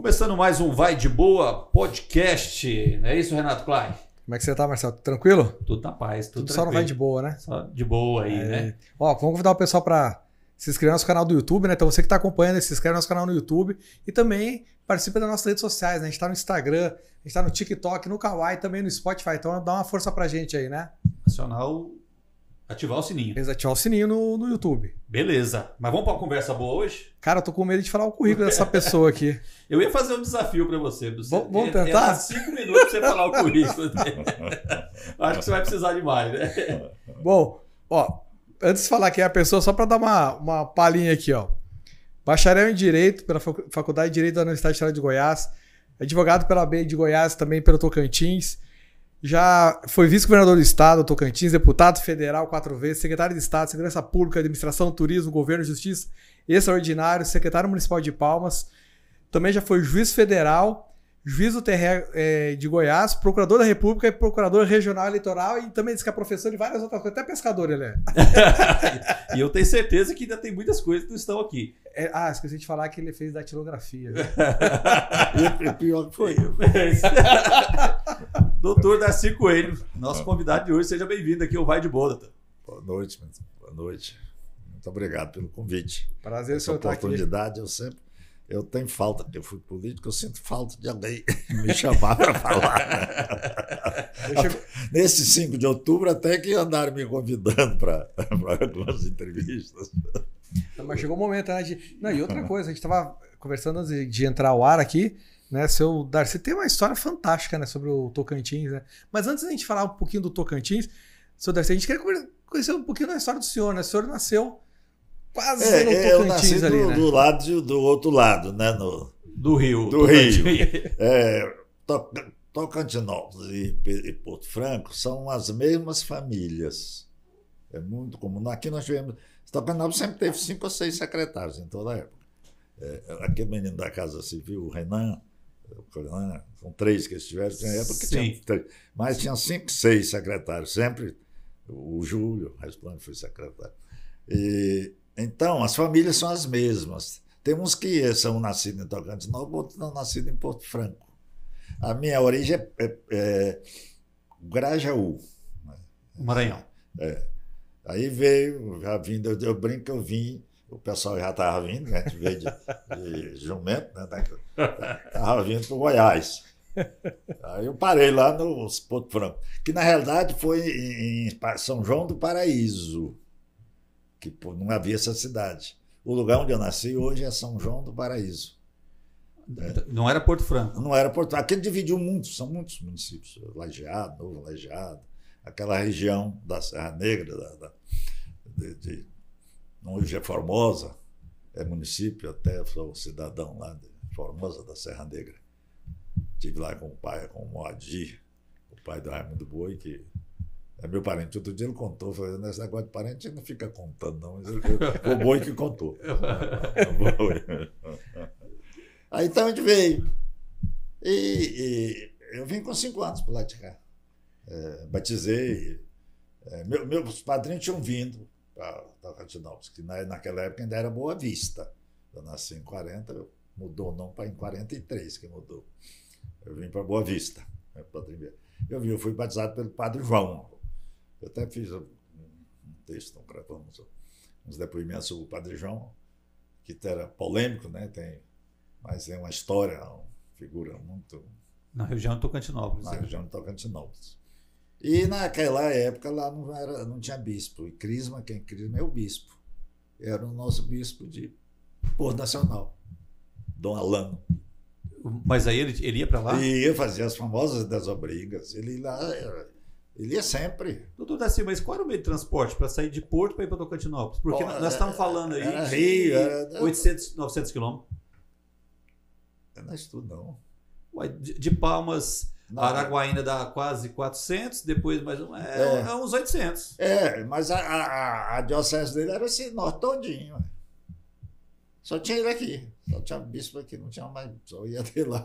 Começando mais um Vai de Boa podcast, não é isso, Renato Klein? Como é que você tá, Marcelo? Tranquilo? Tudo na paz, tudo Só não vai de boa, né? Só de boa aí, né? Ó, vamos convidar o pessoal para se inscrever no nosso canal do YouTube, né? Então você que tá acompanhando, se inscreve no nosso canal no YouTube e também participa das nossas redes sociais, né? A gente tá no Instagram, a gente tá no TikTok, no Kawaii, também no Spotify. Então dá uma força pra gente aí, né? Nacional, ativar o sininho. Ativar o sininho no YouTube. Beleza, mas vamos para uma conversa boa hoje? Cara, eu tô com medo de falar o currículo dessa pessoa aqui. Eu ia fazer um desafio para você. Vamos tentar? 5 minutos pra você falar o currículo dele. Acho que você vai precisar de mais, né? Bom, ó, antes de falar quem é a pessoa, só para dar uma palhinha aqui, ó. Bacharel em Direito pela Faculdade de Direito da Universidade Federal de Goiás, advogado pela BEI de Goiás, também pelo Tocantins, já foi vice-governador do estado do Tocantins, deputado federal 4 vezes, secretário de Estado, Segurança Pública, Administração, Turismo, Governo, Justiça Extraordinário, secretário municipal de Palmas, também já foi juiz federal, juiz do TRE de Goiás, procurador da República e procurador regional eleitoral e também diz que é professor de várias outras coisas, até pescador ele é. E eu tenho certeza que ainda tem muitas coisas que não estão aqui. Esqueci de falar que ele fez datilografia. E pior que foi. Doutor Darcy Coelho, nosso convidado de hoje, seja bem-vindo aqui ao Vai de Boa, doutor. Boa noite, boa noite. Muito obrigado pelo convite. Prazer, essa senhor estar aqui. Oportunidade eu tenho falta, porque eu fui político, eu sinto falta de alguém me chamar para falar. Nesse 5 de outubro, até que andaram me convidando para algumas entrevistas. Mas chegou o momento, né? E outra coisa, a gente estava conversando antes de entrar ao ar aqui, né? Seu Darcy tem uma história fantástica, né, sobre o Tocantins, né? Mas antes da gente falar um pouquinho do Tocantins, seu Darcy, a gente queria conhecer um pouquinho da história do senhor, né? O senhor nasceu quase no Tocantins eu nasci ali, né? do lado do outro lado, né? Do Rio. Do Rio. Tocantinópolis e Porto Franco são as mesmas famílias. É muito comum. Aqui nós tivemos... Tocantinópolis sempre teve 5 ou 6 secretários em toda a época. Aquele menino da Casa Civil, o Renan, são 3 que estiveram, tinha época que tinha 3, mas tinha 5, 6 secretários, sempre o Júlio Resplante foi secretário. Então, as famílias são as mesmas. Tem uns que são nascidos em Tocantinópolis, outros não nascidos em Porto Franco. A minha origem é Grajaú. Maranhão. Aí veio, já vindo, eu brinco que eu vim, o pessoal já estava vindo, né? A gente veio de jumento, né? Estava vindo para o Goiás. Aí eu parei lá no Porto Franco, que na realidade foi em São João do Paraíso, que não havia essa cidade. O lugar onde eu nasci hoje é São João do Paraíso. Não era Porto Franco? Não era Porto Franco. Aquele dividiu muito, são muitos municípios. Lajeado, Novo Lajeado, aquela região da Serra Negra, hoje é Formosa, é município, até sou cidadão lá de Formosa da Serra Negra. Estive lá com o pai, com o Moadir, o pai do Raimundo Boi, que é meu parente. Outro dia ele contou, falou, nesse negócio de parente não fica contando, não, mas o Boi que contou. Aí então a gente veio. E eu vim com 5 anos para lá de cá. Batizei. Meus padrinhos tinham vindo para Tocantinópolis, que naquela época ainda era Boa Vista. Eu nasci em 40, mudou o nome para em 43 que mudou. Eu vim para Boa Vista. Eu fui batizado pelo Padre João. Eu até fiz um texto, gravamos uns depoimentos sobre o Padre João, que era polêmico, né? Mas é uma história, uma figura muito... Na região de Tocantinópolis. Na região de Tocantinópolis. E naquela época lá não tinha bispo. E quem crisma é o bispo. Era o nosso bispo de Porto Nacional, Dom Alano. Mas aí ele ia para lá? Ia fazer as famosas desobrigas. Ele ia sempre. Doutor Darcy, mas qual era o meio de transporte para sair de Porto para ir para Tocantinópolis? Porque nós estamos falando aí era de Rio, 800, 900 quilômetros. Não é isso tudo, não. Ué, de Palmas a Araguaína dá quase 400, depois mais uns 800. Mas a diocese dele era esse norte todinho. Só tinha ele aqui. Só tinha bispo aqui, não tinha mais. Só ia ter lá.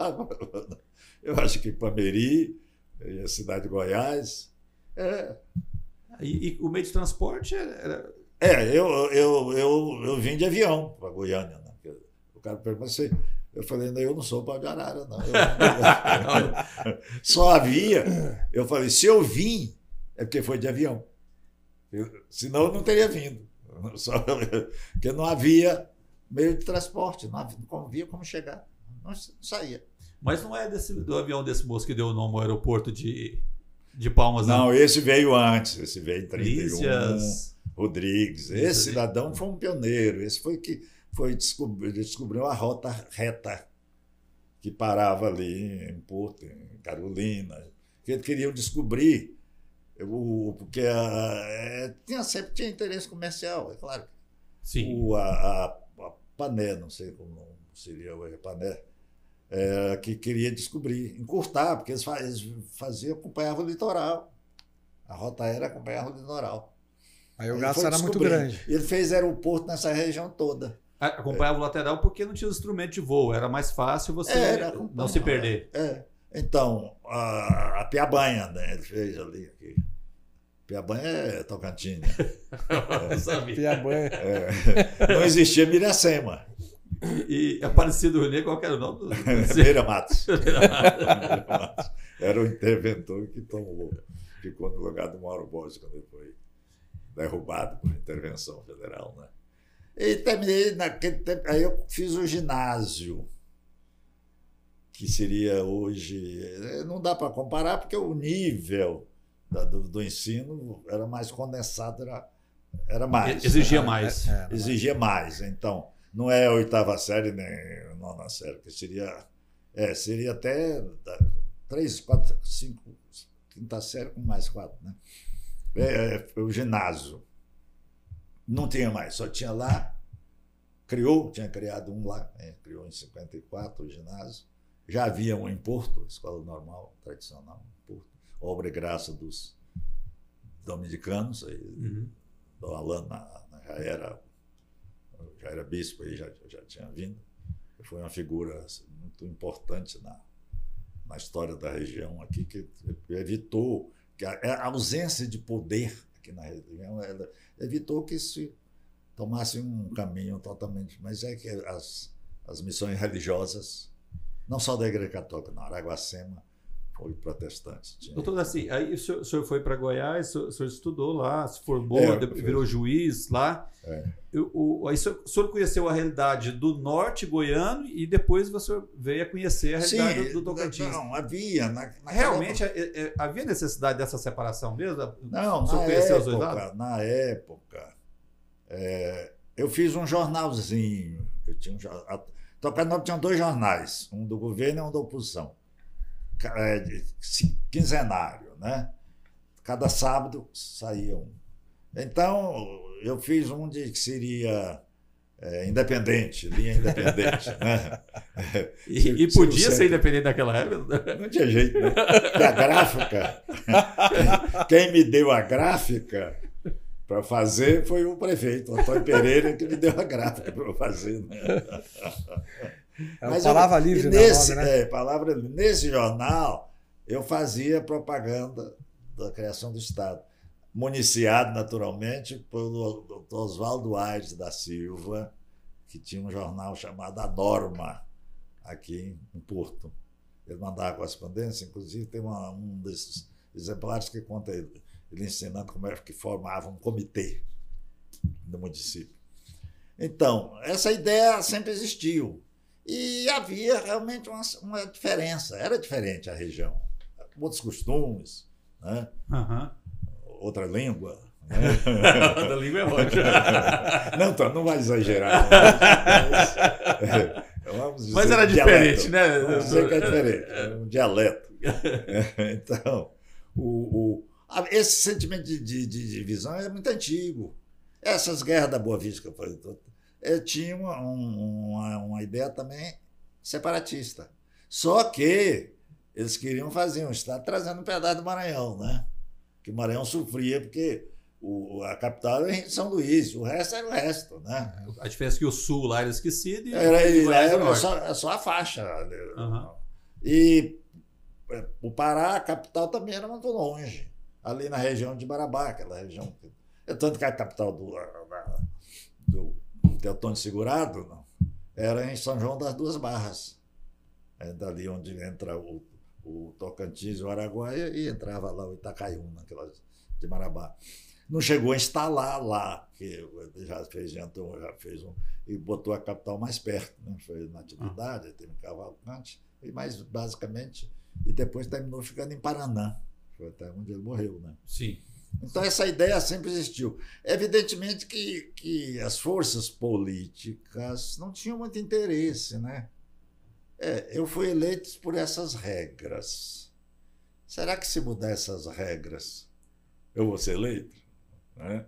Eu acho que Pameri, a cidade de Goiás. E o meio de transporte era... Eu vim de avião para Goiânia. Né? O cara perguntou, Eu falei, não, eu não sou pau de arara, não. Só havia. Eu falei, se eu vim, é porque foi de avião. Senão eu não teria vindo. Porque não havia meio de transporte, não havia como chegar. Não saía. Mas não é do avião desse moço que deu o nome ao aeroporto de Palmas, não? Não, esse veio antes. Esse veio em 31. Lícias. Rodrigues. Esse cidadão foi um pioneiro. Esse foi que descobriu a rota reta que parava ali em Porto, em Carolina. Que eles queriam descobrir, porque sempre tinha interesse comercial, é claro. Sim. A Pané, não sei como seria o Pané, que queria descobrir, encurtar, porque eles acompanhavam o litoral. A rota aérea acompanhava o litoral. Aí o gasto era muito grande. Ele fez aeroporto nessa região toda. Acompanhava o lateral porque não tinha instrumento de voo, era mais fácil você não se perder. Então, a Piabanha, né? Ele fez ali. Aqui. Piabanha é Tocantins. Piabanha. Não existia Miracema. E Aparecido Rio Negro, qual era o nome? Meira Matos. Era o interventor que ficou no lugar do Mauro Borges quando ele foi derrubado por intervenção federal, né? E terminei naquele tempo. Aí eu fiz o ginásio, que seria hoje. Não dá para comparar, porque o nível do ensino era mais condensado, era mais. Exigia mais. Exigia mais. Então, não é a 8ª série nem a 9ª série, que seria até 3, 4, 5, 5ª série com mais 4, né? O ginásio. Não tinha mais, só tinha lá, tinha criado um lá, criou em 54 o ginásio. Já havia um em Porto, escola normal, tradicional, em Porto, obra e graça dos dominicanos, aí, Dom Alan já era bispo, aí já tinha vindo. Foi uma figura muito importante na história da região aqui, que evitou que a ausência de poder aqui na região, ela evitou que se tomasse um caminho totalmente. Mas é que as missões religiosas, não só da Igreja Católica, não, Araguacema foi protestante. Doutor Daci, aí o senhor foi para Goiás, o senhor estudou lá, se formou, virou juiz lá. Aí o senhor conheceu a realidade do norte goiano e depois você veio a conhecer a realidade do Tocantins. Não, havia. Realmente havia necessidade dessa separação mesmo? Não, na época, eu fiz um jornalzinho. Tocantinópolis tinha 2 jornais, um do governo e um da oposição. Quinzenário, né? Cada sábado saía um. Então, eu fiz um que seria independente, linha independente, né? E podia ser independente naquela época? Não tinha jeito, né? Porque a gráfica, quem me deu a gráfica para fazer foi o prefeito, Antônio Pereira, que me deu a gráfica para eu fazer, né? Mas palavra livre, né? Palavra livre. Nesse jornal, eu fazia propaganda da criação do Estado, municiado, naturalmente, pelo Dr. Oswaldo Aires da Silva, que tinha um jornal chamado A Norma, aqui em Porto. Ele mandava correspondência, inclusive tem um desses exemplares que conta ele ensinando como é que formava um comitê do município. Então, essa ideia sempre existiu. E havia realmente uma diferença. Era diferente a região. Outros costumes, né? Outra língua. Né? Outra língua é ótima. Não vai exagerar. Mas era diferente, né? Eu sei que é diferente. É um dialeto. Então, esse sentimento de divisão é muito antigo. Essas guerras da Boa Vista que eu falei, tinha uma ideia também separatista. Só que eles queriam fazer um Estado trazendo um pedaço do Maranhão, né? Que o Maranhão sofria porque a capital era em São Luís, o resto era o resto, né? A diferença é que o sul lá era esquecido e era só a faixa. E o Pará, a capital, também era muito longe, ali na região de Marabá, aquela região. Tanto que a capital do Teotônio Segurado era em São João das Duas Barras. É dali onde entra o Tocantins e o Araguaia, e entrava lá o Itacaiúna, aquelas de Marabá. Não chegou a instalar lá, que já fez e botou a capital mais perto, né? Foi na Atividade, teve Cavalcante, mas basicamente, e depois terminou ficando em Paraná, foi até onde ele morreu, né? Sim. Então essa ideia sempre existiu. Evidentemente que as forças políticas não tinham muito interesse, né? Eu fui eleito por essas regras. Será que se mudar essas regras, eu vou ser eleito?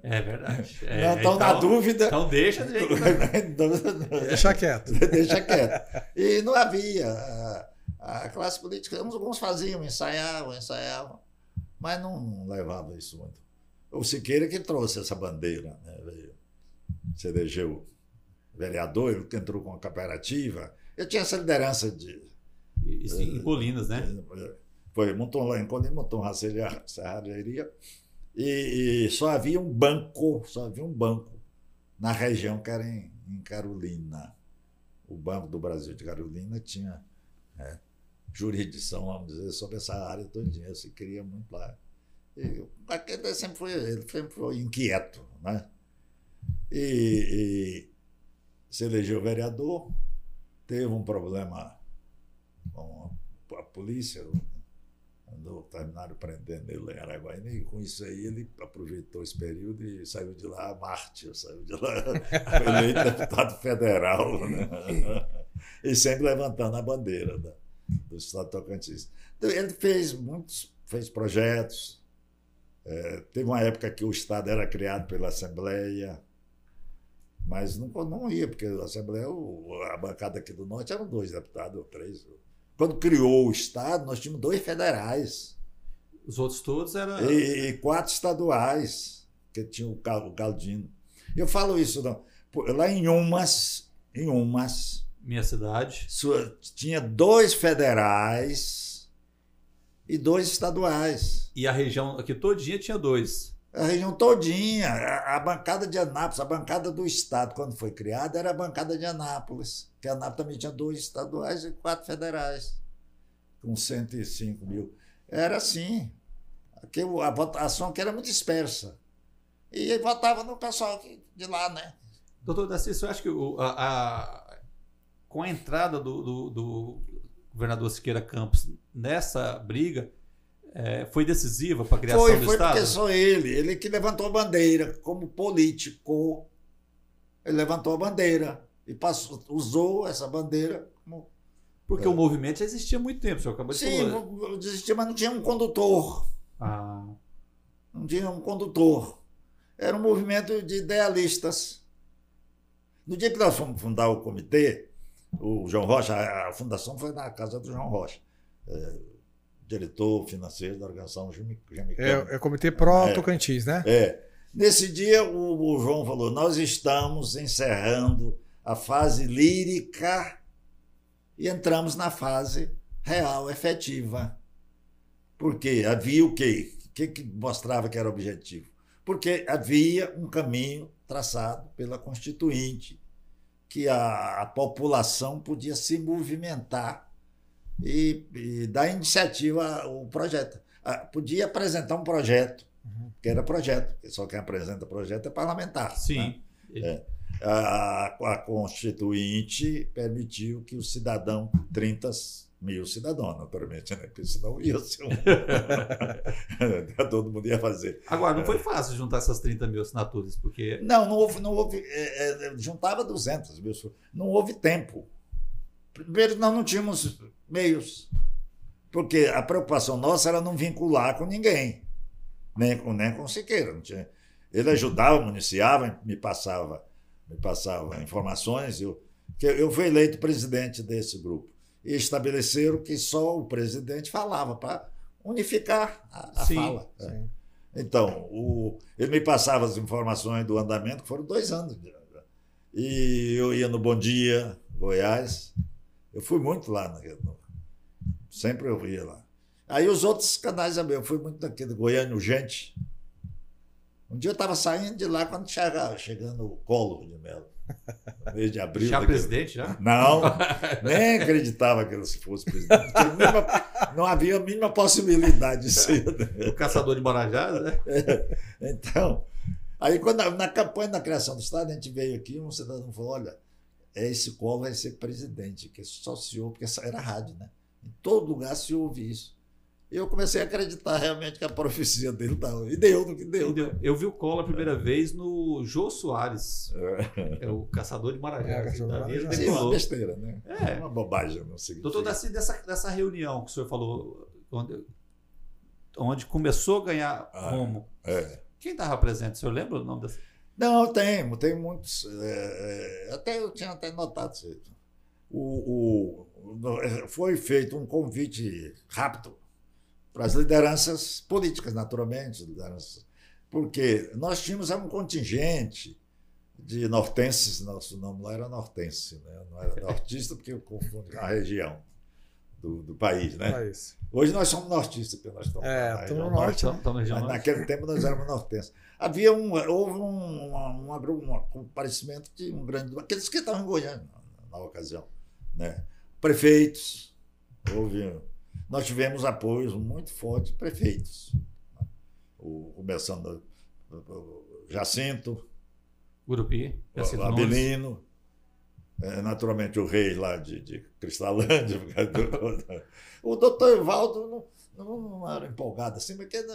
É verdade. Então, na dúvida... Então deixa de jeito. Deixa quieto. Deixa quieto. E não havia. A classe política, alguns faziam, ensaiavam, mas não levava isso muito. O Siqueira que trouxe essa bandeira, né? Se elegeu vereador, ele entrou com a cooperativa. Eu tinha essa liderança de... Isso em Colinas, né? Montou lá em Colinas, montou uma serraria. E só havia um banco na região que era em Carolina. O Banco do Brasil de Carolina tinha jurisdição, vamos dizer, sobre essa área todinha. Se queria muito lá. Ele sempre foi inquieto, né? E se elegeu vereador, teve um problema com a polícia, terminaram prendendo ele em Araguaína, e com isso aí ele aproveitou esse período e saiu de lá mártir, saiu de lá eleito deputado federal, né? E sempre levantando a bandeira do Estado Tocantins. Então, ele fez projetos. Teve uma época que o Estado era criado pela Assembleia, mas não ia, porque a Assembleia, a bancada aqui do Norte eram 2 deputados ou 3. Quando criou o Estado, nós tínhamos 2 federais. Os outros todos eram... E 4 estaduais, que tinha o Galdino. Eu falo isso, não. Lá em Umas... Minha cidade. Tinha 2 federais e 2 estaduais. E a região aqui todinha tinha 2. A região todinha. A bancada de Anápolis, a bancada do Estado, quando foi criada, era a bancada de Anápolis. Que Anápolis também tinha 2 estaduais e 4 federais, com 105 mil. Era assim. A votação aqui era muito dispersa. E votava no pessoal de lá, né? Doutor Darcy, eu acho que com a entrada do governador Siqueira Campos nessa briga, foi decisiva para a criação do Estado? Foi porque só ele que levantou a bandeira como político. Ele levantou a bandeira e usou essa bandeira como... Porque o movimento já existia há muito tempo, o senhor acabou de falar. Sim, existia, mas não tinha um condutor. Não tinha um condutor. Era um movimento de idealistas. No dia que nós fomos fundar o comitê, o João Rocha, a fundação foi na casa do João Rocha, diretor financeiro da organização Gemicano. É o Comitê Pró-Tocantins, né? Nesse dia, o João falou: nós estamos encerrando a fase lírica e entramos na fase real, efetiva. Porque havia o quê? O que mostrava que era o objetivo? Porque havia um caminho traçado pela Constituinte, que a população podia se movimentar e dar iniciativa ao projeto. Podia apresentar um projeto, que era projeto, só quem apresenta projeto é parlamentar. Sim. Né? A Constituinte permitiu que o cidadão, 30 mil cidadãos, naturalmente, né? Porque senão ia ser todo mundo ia fazer. Agora, não foi fácil juntar essas 30 mil assinaturas, porque... Não houve juntava 200 mil, não houve tempo. Primeiro, nós não tínhamos meios, porque a preocupação nossa era não vincular com ninguém, nem com o Siqueira. Não tinha. Ele ajudava, municiava, me passava informações. Eu fui eleito presidente desse grupo. E estabeleceram que só o presidente falava, para unificar a fala. Sim. Então, ele me passava as informações do andamento, que foram 2 anos. E eu ia no Bom Dia, Goiás. Eu fui muito lá. Sempre eu ia lá. Aí os outros canais também. Eu fui muito naquele Goiânia Urgente. Um dia eu estava saindo de lá quando chegando o Collor de Mello. No mês de abril. Já presidente, já? Não, nem acreditava que ele fosse presidente. Não havia a mínima possibilidade de ser. Né? O caçador de Marajás, né? Então, aí quando na campanha da criação do Estado, a gente veio aqui, um cidadão falou, olha, esse Collor vai ser presidente, que só se ouve, porque era rádio, né? Em todo lugar se ouve isso. E eu comecei a acreditar realmente que a profecia dele estava. E deu no que deu. Eu vi o Collor a primeira vez no Jô Soares. É o caçador de Marajás. É uma besteira, né? É uma bobagem. Não sei. Doutor Darcy, dessa reunião que o senhor falou, onde começou a ganhar rumo, quem estava presente? O senhor lembra o nome dessa? Não, tem muitos. Até eu tinha até notado isso. Foi feito um convite rápido para as lideranças políticas, naturalmente, porque nós tínhamos um contingente de nortenses, nosso nome lá era nortense, né? Não era nortista, porque eu confundo a região do país, né? Hoje nós somos nortistas, porque nós estamos na região norte, mas naquele tempo nós éramos nortenses. Houve um comparecimento de um grande... Aqueles que estavam em Goiânia na ocasião, né? Prefeitos, nós tivemos apoios muito fortes de prefeitos. Começando Jacinto, Gurupi, o Abilino, naturalmente o rei lá de Cristalândia. O doutor Evaldo não era empolgado assim, porque ele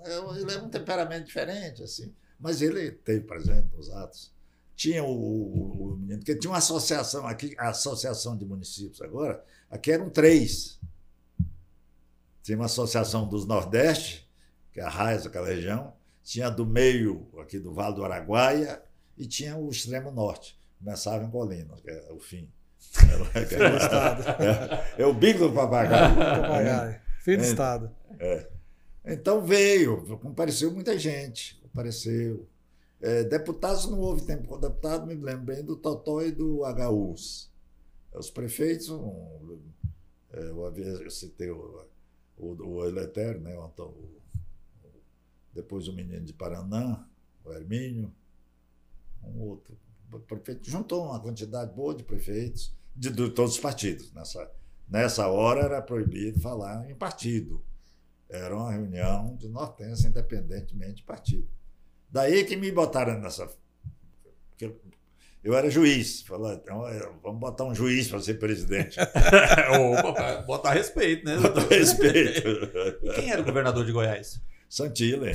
era um temperamento diferente, assim, mas ele teve presente nos atos. Tinha o menino, porque tinha uma associação aqui, a Associação de Municípios agora, aqui eram 3. Tinha uma associação dos Nordeste, que é a Raiz, aquela região, tinha do meio, aqui do Vale do Araguaia, e tinha o extremo norte. Começava em Colinas, que é o fim. É o bico do papagaio. Fim do Estado. Então compareceu muita gente, compareceu. Deputados não houve tempo com deputado, me lembro bem do Totó e do HUs. Os prefeitos, eu citei o Eletério, né? Depois o menino de Paraná, o Hermínio, um outro. O prefeito juntou uma quantidade boa de prefeitos de todos os partidos. Nessa hora era proibido falar em partido. Era uma reunião de nortense, independentemente de partido. Daí que me botaram nessa... Eu era juiz. Falaram, então, vamos botar um juiz para ser presidente. Botar respeito, né? Botar respeito. E quem era o governador de Goiás? Santilo.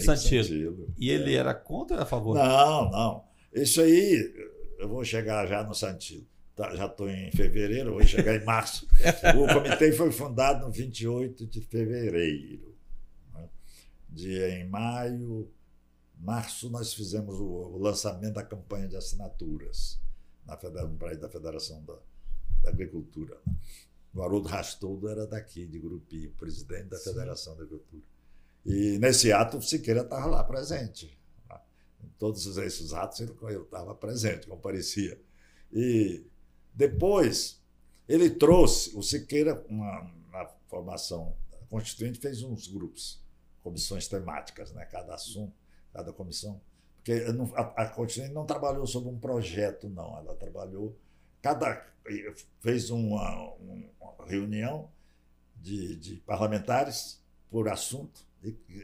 E ele era contra ou a favor? Não. Isso aí, eu vou chegar já no Santilo. Já estou em fevereiro, vou chegar em março. O comitê foi fundado no 28 de fevereiro. Né? Em março, nós fizemos o lançamento da campanha de assinaturas no prédio da Federação da Agricultura. Né? O Haroldo Rastoldo era daqui, de Gurupi, presidente da Federação da Agricultura. E nesse ato o Siqueira estava lá presente. Em todos esses atos ele estava presente, comparecia. E depois ele trouxe, o Siqueira, na formação constituinte, fez uns grupos, comissões temáticas, né? Cada assunto, cada comissão. Porque a constituinte não trabalhou sobre um projeto, não. Ela trabalhou, fez uma reunião de parlamentares por assunto,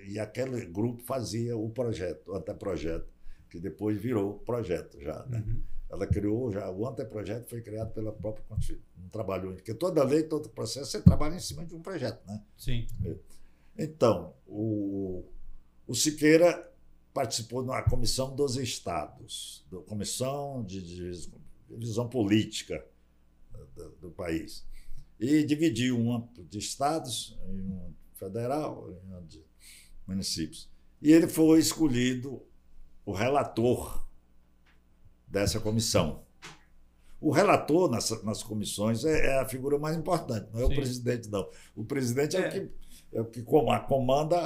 e aquele grupo fazia o projeto, o anteprojeto, que depois virou projeto já, né? Ela criou já, o anteprojeto foi criado pela própria Constituição. Não trabalhou, porque toda lei, todo processo, você trabalha em cima de um projeto, né? Sim. Então, o Siqueira participou da Comissão dos Estados, da Comissão de Divisão Política do país, e dividiu uma de estados, em um federal, em um de municípios. E ele foi escolhido o relator dessa comissão. O relator nas comissões é a figura mais importante, não é o presidente, não. O presidente é o que comanda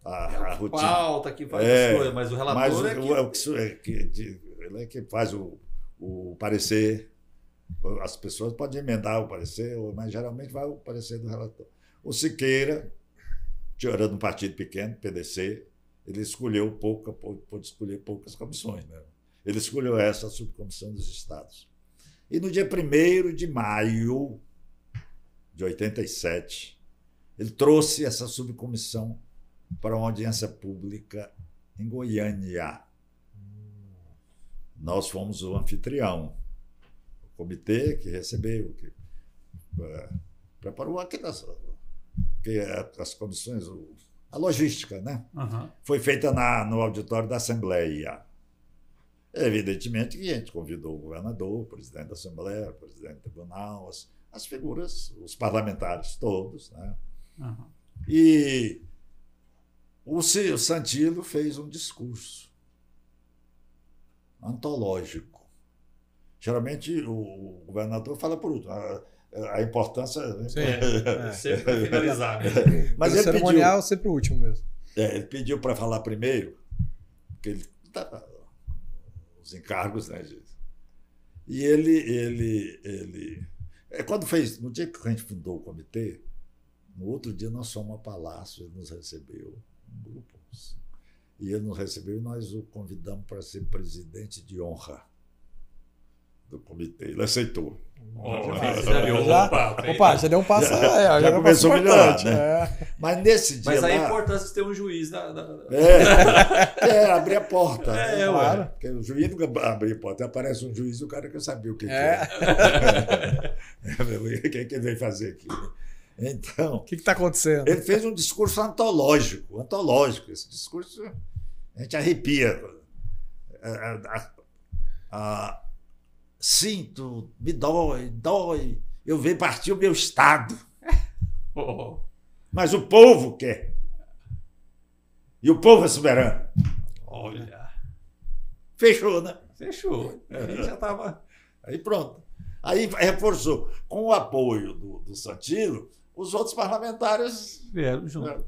a rotina. Pauta, que faz as coisas, mas o relator ele é que faz o parecer. As pessoas podem emendar o parecer, mas geralmente vai o parecer do relator. O Siqueira, tirando um partido pequeno, PDC, ele escolheu pôde escolher poucas comissões, né? Ele escolheu essa subcomissão dos estados. E no dia 1º de maio de 87, ele trouxe essa subcomissão para uma audiência pública em Goiânia. Nós fomos o anfitrião, o comitê que recebeu, que preparou as condições, a logística, né? Uhum. Foi feita no auditório da Assembleia. Evidentemente que a gente convidou o governador, o presidente da Assembleia, o presidente do tribunal, as figuras, os parlamentares todos, né? Uhum. E o Santilo fez um discurso antológico. Geralmente o governador fala por último. A importância... Sempre para finalizar. Mas ele cerimonial, sempre o último mesmo. ele pediu para falar primeiro, porque ele estava os encargos, né, gente? E ele quando fez, no dia que a gente fundou o comitê, no outro dia nós fomos ao Palácio, ele nos recebeu, um grupo, e ele nos recebeu e nós o convidamos para ser presidente de honra do comitê. Ele aceitou. Já deu um passo. Já começou a melhorar, né? Mas nesse dia. Mas a lá, importância de ter um juiz abrir a porta. Claro. Porque o juiz nunca abre a porta. Aparece um juiz e o cara quer saber o que é. O que ele veio fazer aqui? Então. O que está acontecendo? Ele fez um discurso antológico. Esse discurso, a gente arrepia. Sinto, me dói. Eu vejo partir o meu Estado. Mas o povo quer. E o povo é soberano. Olha. Fechou, né? Fechou. Aí já estava. Aí pronto. Aí reforçou. Com o apoio do Santilo, os outros parlamentares vieram junto.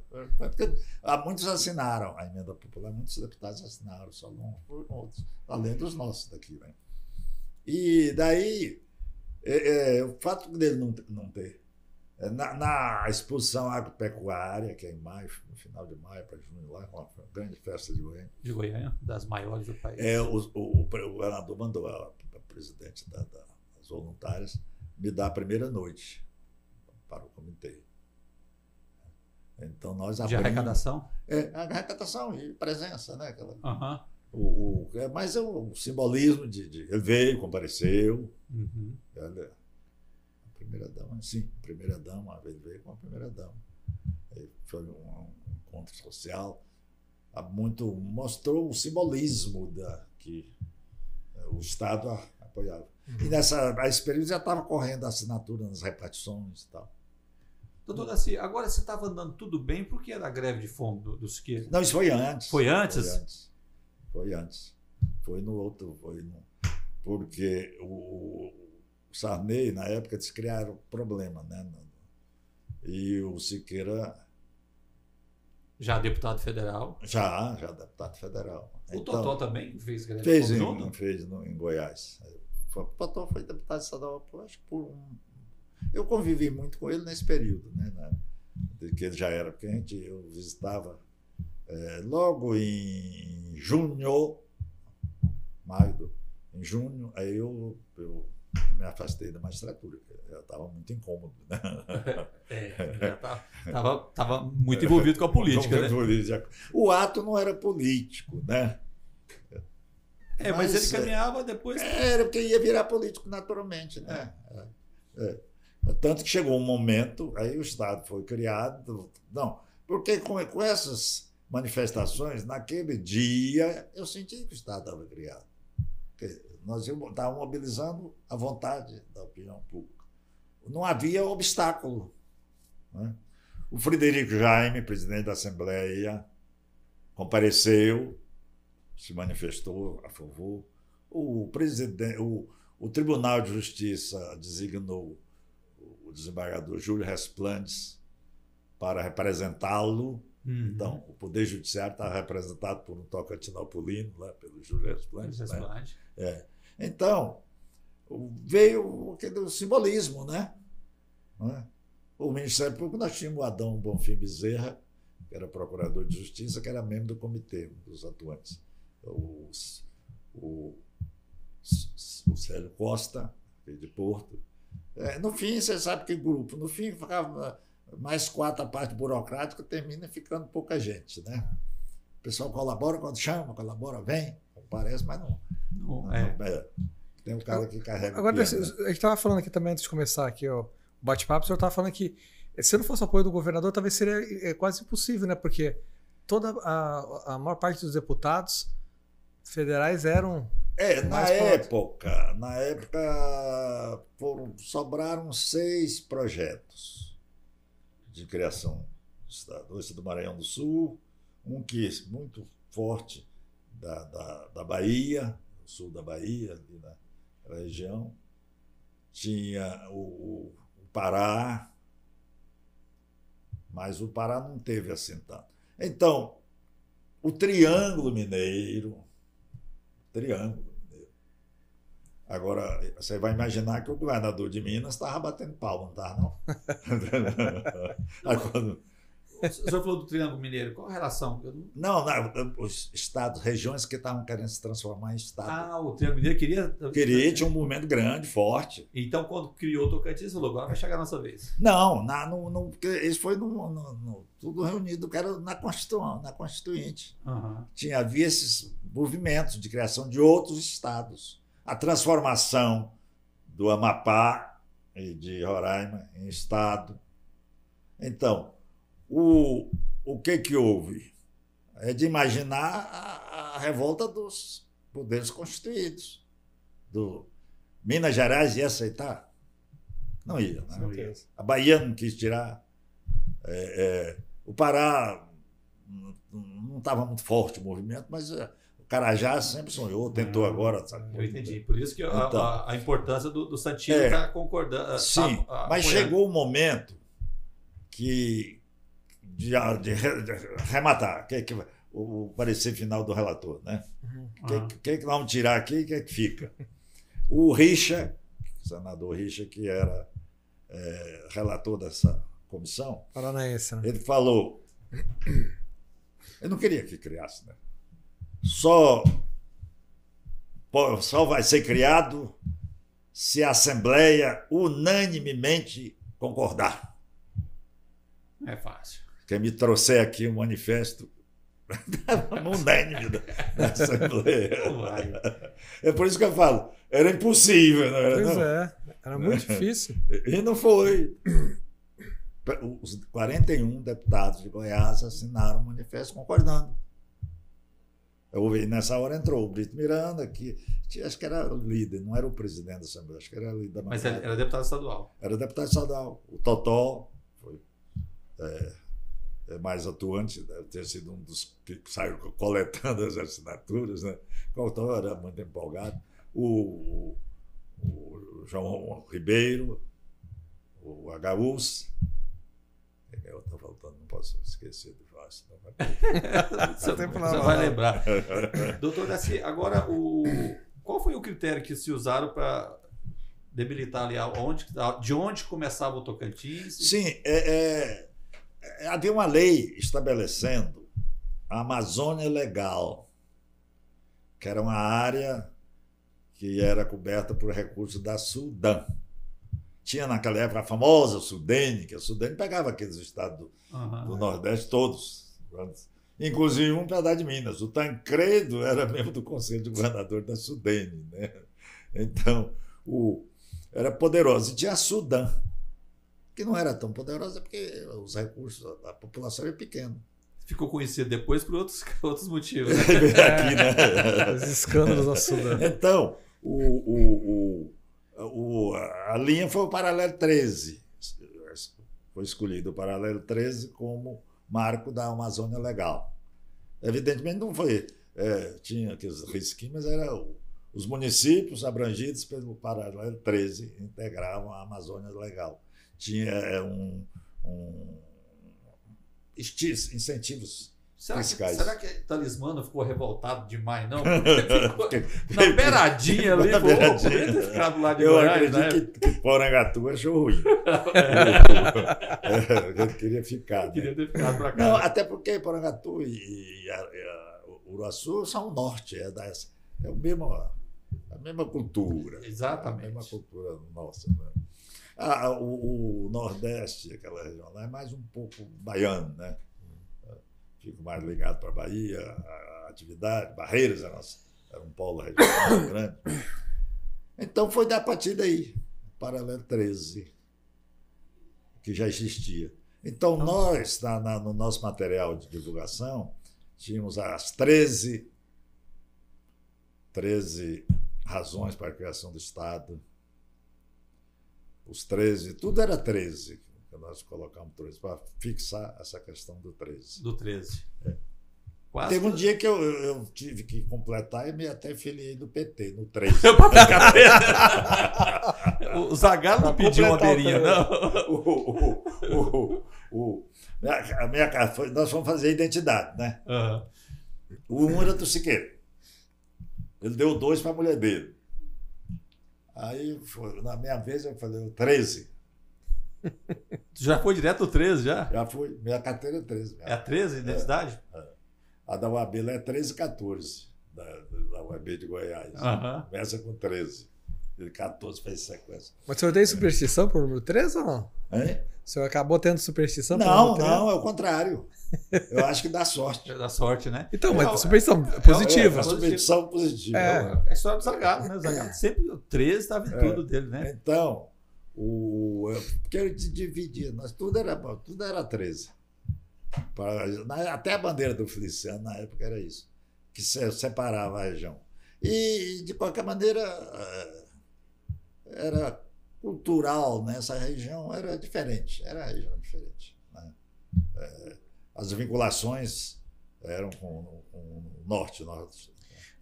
Muitos assinaram a emenda popular, muitos deputados assinaram, só não foram outros, além dos nossos daqui, né? E daí, o fato dele não ter. Na exposição agropecuária, que é em maio, no final de maio para junho, lá, uma grande festa de Goiânia. De Goiânia, das maiores do país. O governador mandou a presidente das voluntárias me dar a primeira noite para o comitê. Então nós abrimos. De arrecadação? Arrecadação e presença, né? Aham. Mas é o simbolismo ele veio, compareceu. Uhum. A primeira-dama, sim, a primeira-dama, ele veio com a primeira-dama. Foi um encontro social. Mostrou o simbolismo que o Estado apoiava. E nesse período já estava correndo a assinatura nas repartições e tal. Doutor Daci, agora você estava andando tudo bem, por que era a greve de fome do Siqueira? Não, isso foi antes. Foi antes? Foi antes. Foi no outro. Porque o Sarney, na época, eles criaram problema, né? E o Siqueira. Já deputado federal? Já deputado federal. O Totó também fez greve? Fez em Goiás. O Totó foi deputado estadual, acho que eu convivi muito com ele nesse período, né? Que ele já era, porque eu visitava. Logo em junho, em junho, aí eu me afastei da magistratura, eu estava muito incômodo, né? Já estava muito envolvido com a política, né? O ato não era político, né? Mas ele caminhava depois. Era porque ia virar político naturalmente, né? Tanto que chegou um momento, aí o Estado foi criado. Não, porque com essas manifestações, naquele dia, eu senti que o Estado estava criado. Porque nós estávamos mobilizando a vontade da opinião pública. Não havia obstáculo, né? O Frederico Jaime, presidente da Assembleia, compareceu, se manifestou a favor. O Tribunal de Justiça designou o desembargador Júlio Resplandes para representá-lo. Então, o Poder Judiciário estava representado por um tocantinopolino, lá pelo Júlio Resplandes. Né? Então, veio aquele simbolismo, né? O Ministério Público, nós tínhamos o Adão Bonfim Bezerra, que era procurador de justiça, que era membro do comitê, dos atuantes. O o Célio Costa, de Porto. No fim, você sabe que grupo. No fim, ficava mais 4 a parte burocrática, termina ficando pouca gente, né? O pessoal colabora quando chama, colabora, vem, parece, mas não. Tem um cara que carrega. Agora, a gente estava falando aqui também, antes de começar aqui o bate-papo, o senhor estava falando que se não fosse o apoio do governador, talvez seria quase impossível, né? Porque toda a maior parte dos deputados federais eram... Na época sobraram 6 projetos de criação do Estado. Esse do Maranhão do Sul, um que é muito forte da Bahia, do sul da Bahia, ali na região. Tinha o Pará, mas o Pará não teve assim tanto. Então, o Triângulo Mineiro. Agora, você vai imaginar que o governador de Minas estava batendo palma, não estava, não? O senhor falou do Triângulo Mineiro, qual a relação? Não, os estados, regiões que estavam querendo se transformar em estado. O Triângulo Mineiro queria, tinha um movimento grande, forte. Então, quando criou o Tocantins, falou, agora vai chegar a nossa vez. Não, isso foi tudo reunido, que era na Constituinte. Havia esses movimentos de criação de outros estados. A transformação do Amapá e de Roraima em estado. Então, o que houve? É de imaginar a revolta dos poderes constituídos. Minas Gerais ia aceitar? Não ia. Né? Não ia. A Bahia não quis tirar. O Pará não estava muito forte o movimento, mas o Carajás sempre sonhou, tentou agora. Sabe? Eu entendi. Por isso que a importância do Santinho está concordando. Sim, mas chegou o momento de arrematar, o parecer final do relator, né? O que vamos tirar aqui e o que fica? O Richa, o senador Richa, que era relator dessa comissão, paranaense, né? Ele falou, eu não queria que criasse, né? Só vai ser criado se a Assembleia unanimemente concordar. É fácil. Quem me trouxer aqui um manifesto unânime da Assembleia. É por isso que eu falo, era impossível. Não era, pois era muito difícil. E não foi. Os 41 deputados de Goiás assinaram um manifesto concordando. Nessa hora entrou o Brito Miranda, que acho que era o líder, não era o presidente da Assembleia, acho que era o líder da Mas era deputado estadual. Era deputado estadual. O Totó foi mais atuante, deve ter sido um dos que saiu coletando as assinaturas, né? O Totó era muito empolgado. O João Ribeiro, o Agaúz. Eu estou faltando, não posso esquecer do Vasco. Você vai lembrar. Doutor Daci, agora, qual foi o critério que se usaram para debilitar ali de onde começava o Tocantins? Sim, havia uma lei estabelecendo a Amazônia Legal, que era uma área que era coberta por recursos da Sudan. Tinha naquela época a famosa Sudene, que a Sudene pegava aqueles estados do Nordeste todos, inclusive um pedaço de Minas. O Tancredo era membro do Conselho de Governador da Sudene, né? Então, era poderoso. E tinha a Sudã, que não era tão poderosa porque os recursos, a população era pequena. Ficou conhecido depois por outros motivos. Né? Aqui, né? Os escândalos da Sudã. Então, a linha foi o paralelo 13. Foi escolhido o paralelo 13 como marco da Amazônia Legal. Evidentemente não foi. Tinha aqueles risquinhos, mas eram os municípios abrangidos pelo paralelo 13 integravam a Amazônia Legal. Tinha incentivos fiscais. Será que Talismã não ficou revoltado demais, não? Porque ficou na beiradinha ali. Eu acredito que Porangatu achou ruim. Eu queria ficar. Queria ter ficado para cá. Não, até porque Porangatu e Uruaçu são o norte. É o mesmo A mesma cultura. Exatamente. A mesma cultura nossa. Né? O Nordeste, aquela região lá, é mais um pouco baiano, né? Fico mais ligado para a Bahia, a atividade, Barreiras era um polo regional muito grande. Então foi a partir daí, Paralelo 13, que já existia. Então nós, no nosso material de divulgação, tínhamos as 13 razões para a criação do Estado. Os 13, tudo era 13, que nós colocamos 13, para fixar essa questão do 13. Do 13. Teve um dia que eu tive que completar e me até filiei do PT, no 13. O Zagallo não pediu uma beirinha, não. Nós fomos fazer identidade, né? O 1 era do Siqueira. Ele deu 2 para a mulher dele. Aí, na minha vez, eu falei o 13. Já foi direto o 13, já? Já fui. Minha carteira é 13. É a 13, identidade? A da UAB lá é 13 e 14, da UAB de Goiás. Começa com 13. De 14 faz sequência. Mas o senhor tem superstição por número 13 ou não? Hein? O senhor acabou tendo superstição por número 13? Não, é o contrário. Eu acho que dá sorte. Dá sorte, né? Então, mas superstição positiva. Superstição positiva. É a história do Zagallo, né? O Zagallo sempre, o 13 estava em tudo dele, né? Então, porque ele dividia, tudo era 13. Até a bandeira do Feliciano, na época, era isso, que separava a região. E, de qualquer maneira, era cultural, né? Essa região era diferente, era a região diferente. Né? As vinculações eram com o norte.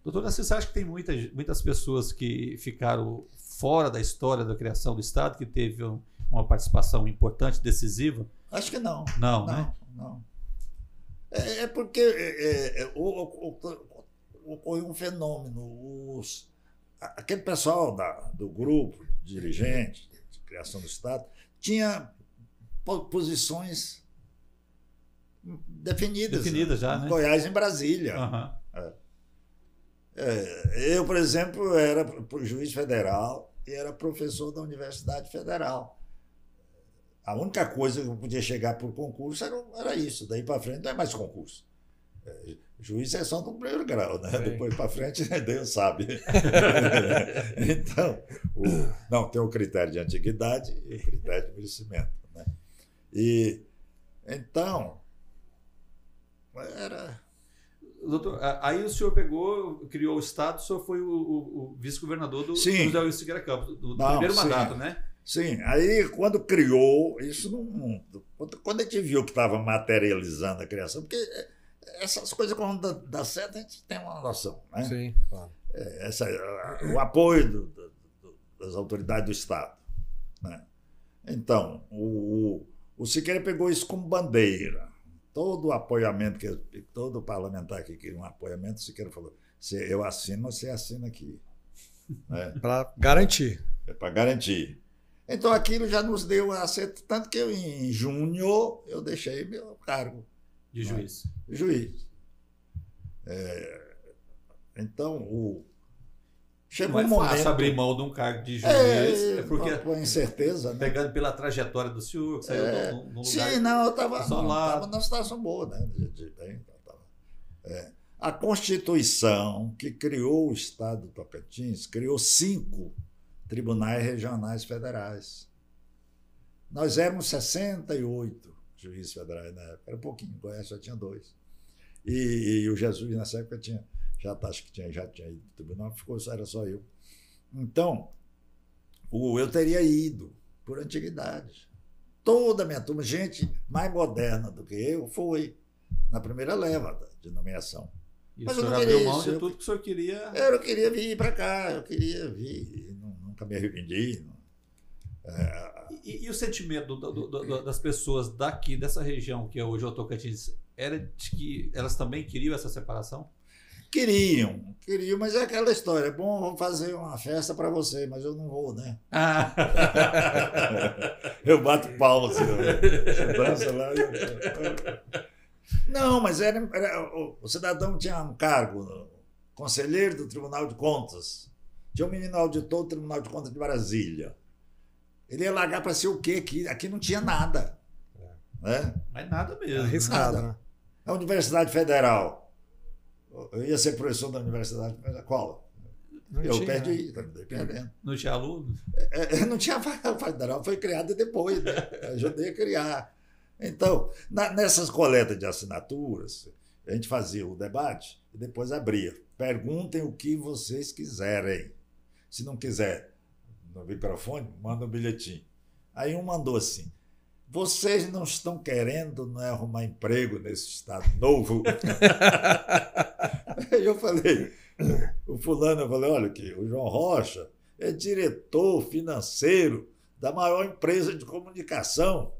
Doutor, você acha que tem muitas pessoas que ficaram fora da história da criação do Estado, que teve uma participação importante, decisiva? Acho que não. Não, né? Não. É porque ocorreu um fenômeno. Aquele pessoal do grupo, dirigente, de criação do Estado, tinha posições definidas já, em né? Goiás e em Brasília. Eu, por exemplo, era juiz federal e era professor da Universidade Federal. A única coisa que eu podia chegar por concurso era isso. Daí para frente não é mais concurso. Juiz é só no primeiro grau, né? Depois para frente, Deus sabe. Então, tem o critério de antiguidade e o critério de merecimento. Né? Então, era... Doutor, aí o senhor criou o Estado, o senhor foi o vice-governador do José Wilson Siqueira Campos, do primeiro mandato, né? Sim, aí quando criou, isso não. Quando a gente viu que estava materializando a criação, porque essas coisas, quando dá certo, a gente tem uma noção. Né? Sim, claro. O apoio das autoridades do Estado. Né? Então, o Siqueira pegou isso como bandeira. Todo o apoiamento, todo parlamentar que queria um apoiamento, o Siqueira falou: eu assino, você assina aqui. Né? Para garantir. Para garantir. Então aquilo já nos deu acerto, tanto que em junho eu deixei meu cargo. De juiz. Né? Juiz. Então, chegou um momento... fácil abrir mão de um cargo de juiz, porque com incerteza, né? Pegando pela trajetória do senhor, que saiu num lugar... Sim, não, eu estava numa situação boa, né? A Constituição, que criou o Estado do Tocantins, criou 5 tribunais regionais federais. Nós éramos 68 juízes federais na época, era um pouquinho, Goiás já tinha 2. E o Jesus, nessa época, acho que já tinha ido para o tribunal, era só eu. Então, eu teria ido por antiguidade. Toda a minha turma, gente mais moderna do que eu, foi na primeira leva de nomeação. Mas eu não queria abriu mão de tudo que o senhor queria... Eu queria vir para cá, eu queria vir, nunca me arrependi. E o sentimento das pessoas daqui, dessa região, que é hoje o Tocantins, era de que elas também queriam essa separação? Queriam, mas é aquela história. Bom, vou fazer uma festa para você, mas eu não vou, né? Eu bato palma, assim, você dança lá. Não, mas o cidadão tinha um cargo, conselheiro do Tribunal de Contas, Tinha um menino auditor do Tribunal de Contas de Brasília. Ele ia largar para ser o quê? Aqui não tinha nada. Né? Mas nada mesmo. Arriscado, né? A Universidade Federal. Eu ia ser professor da Universidade Federal. Qual? Eu perdi, perdendo. Não tinha aluno? Não tinha federal, foi criada depois, né? Ajudei a criar. Então, nessas coletas de assinaturas, a gente fazia o debate e depois abria. Perguntem o que vocês quiserem. Se não quiser no microfone, manda um bilhetinho. Aí um mandou assim: vocês não estão querendo, não é, arrumar emprego nesse estado novo? Aí eu falei, o fulano, eu falei, olha aqui, o João Rocha é diretor financeiro da maior empresa de comunicação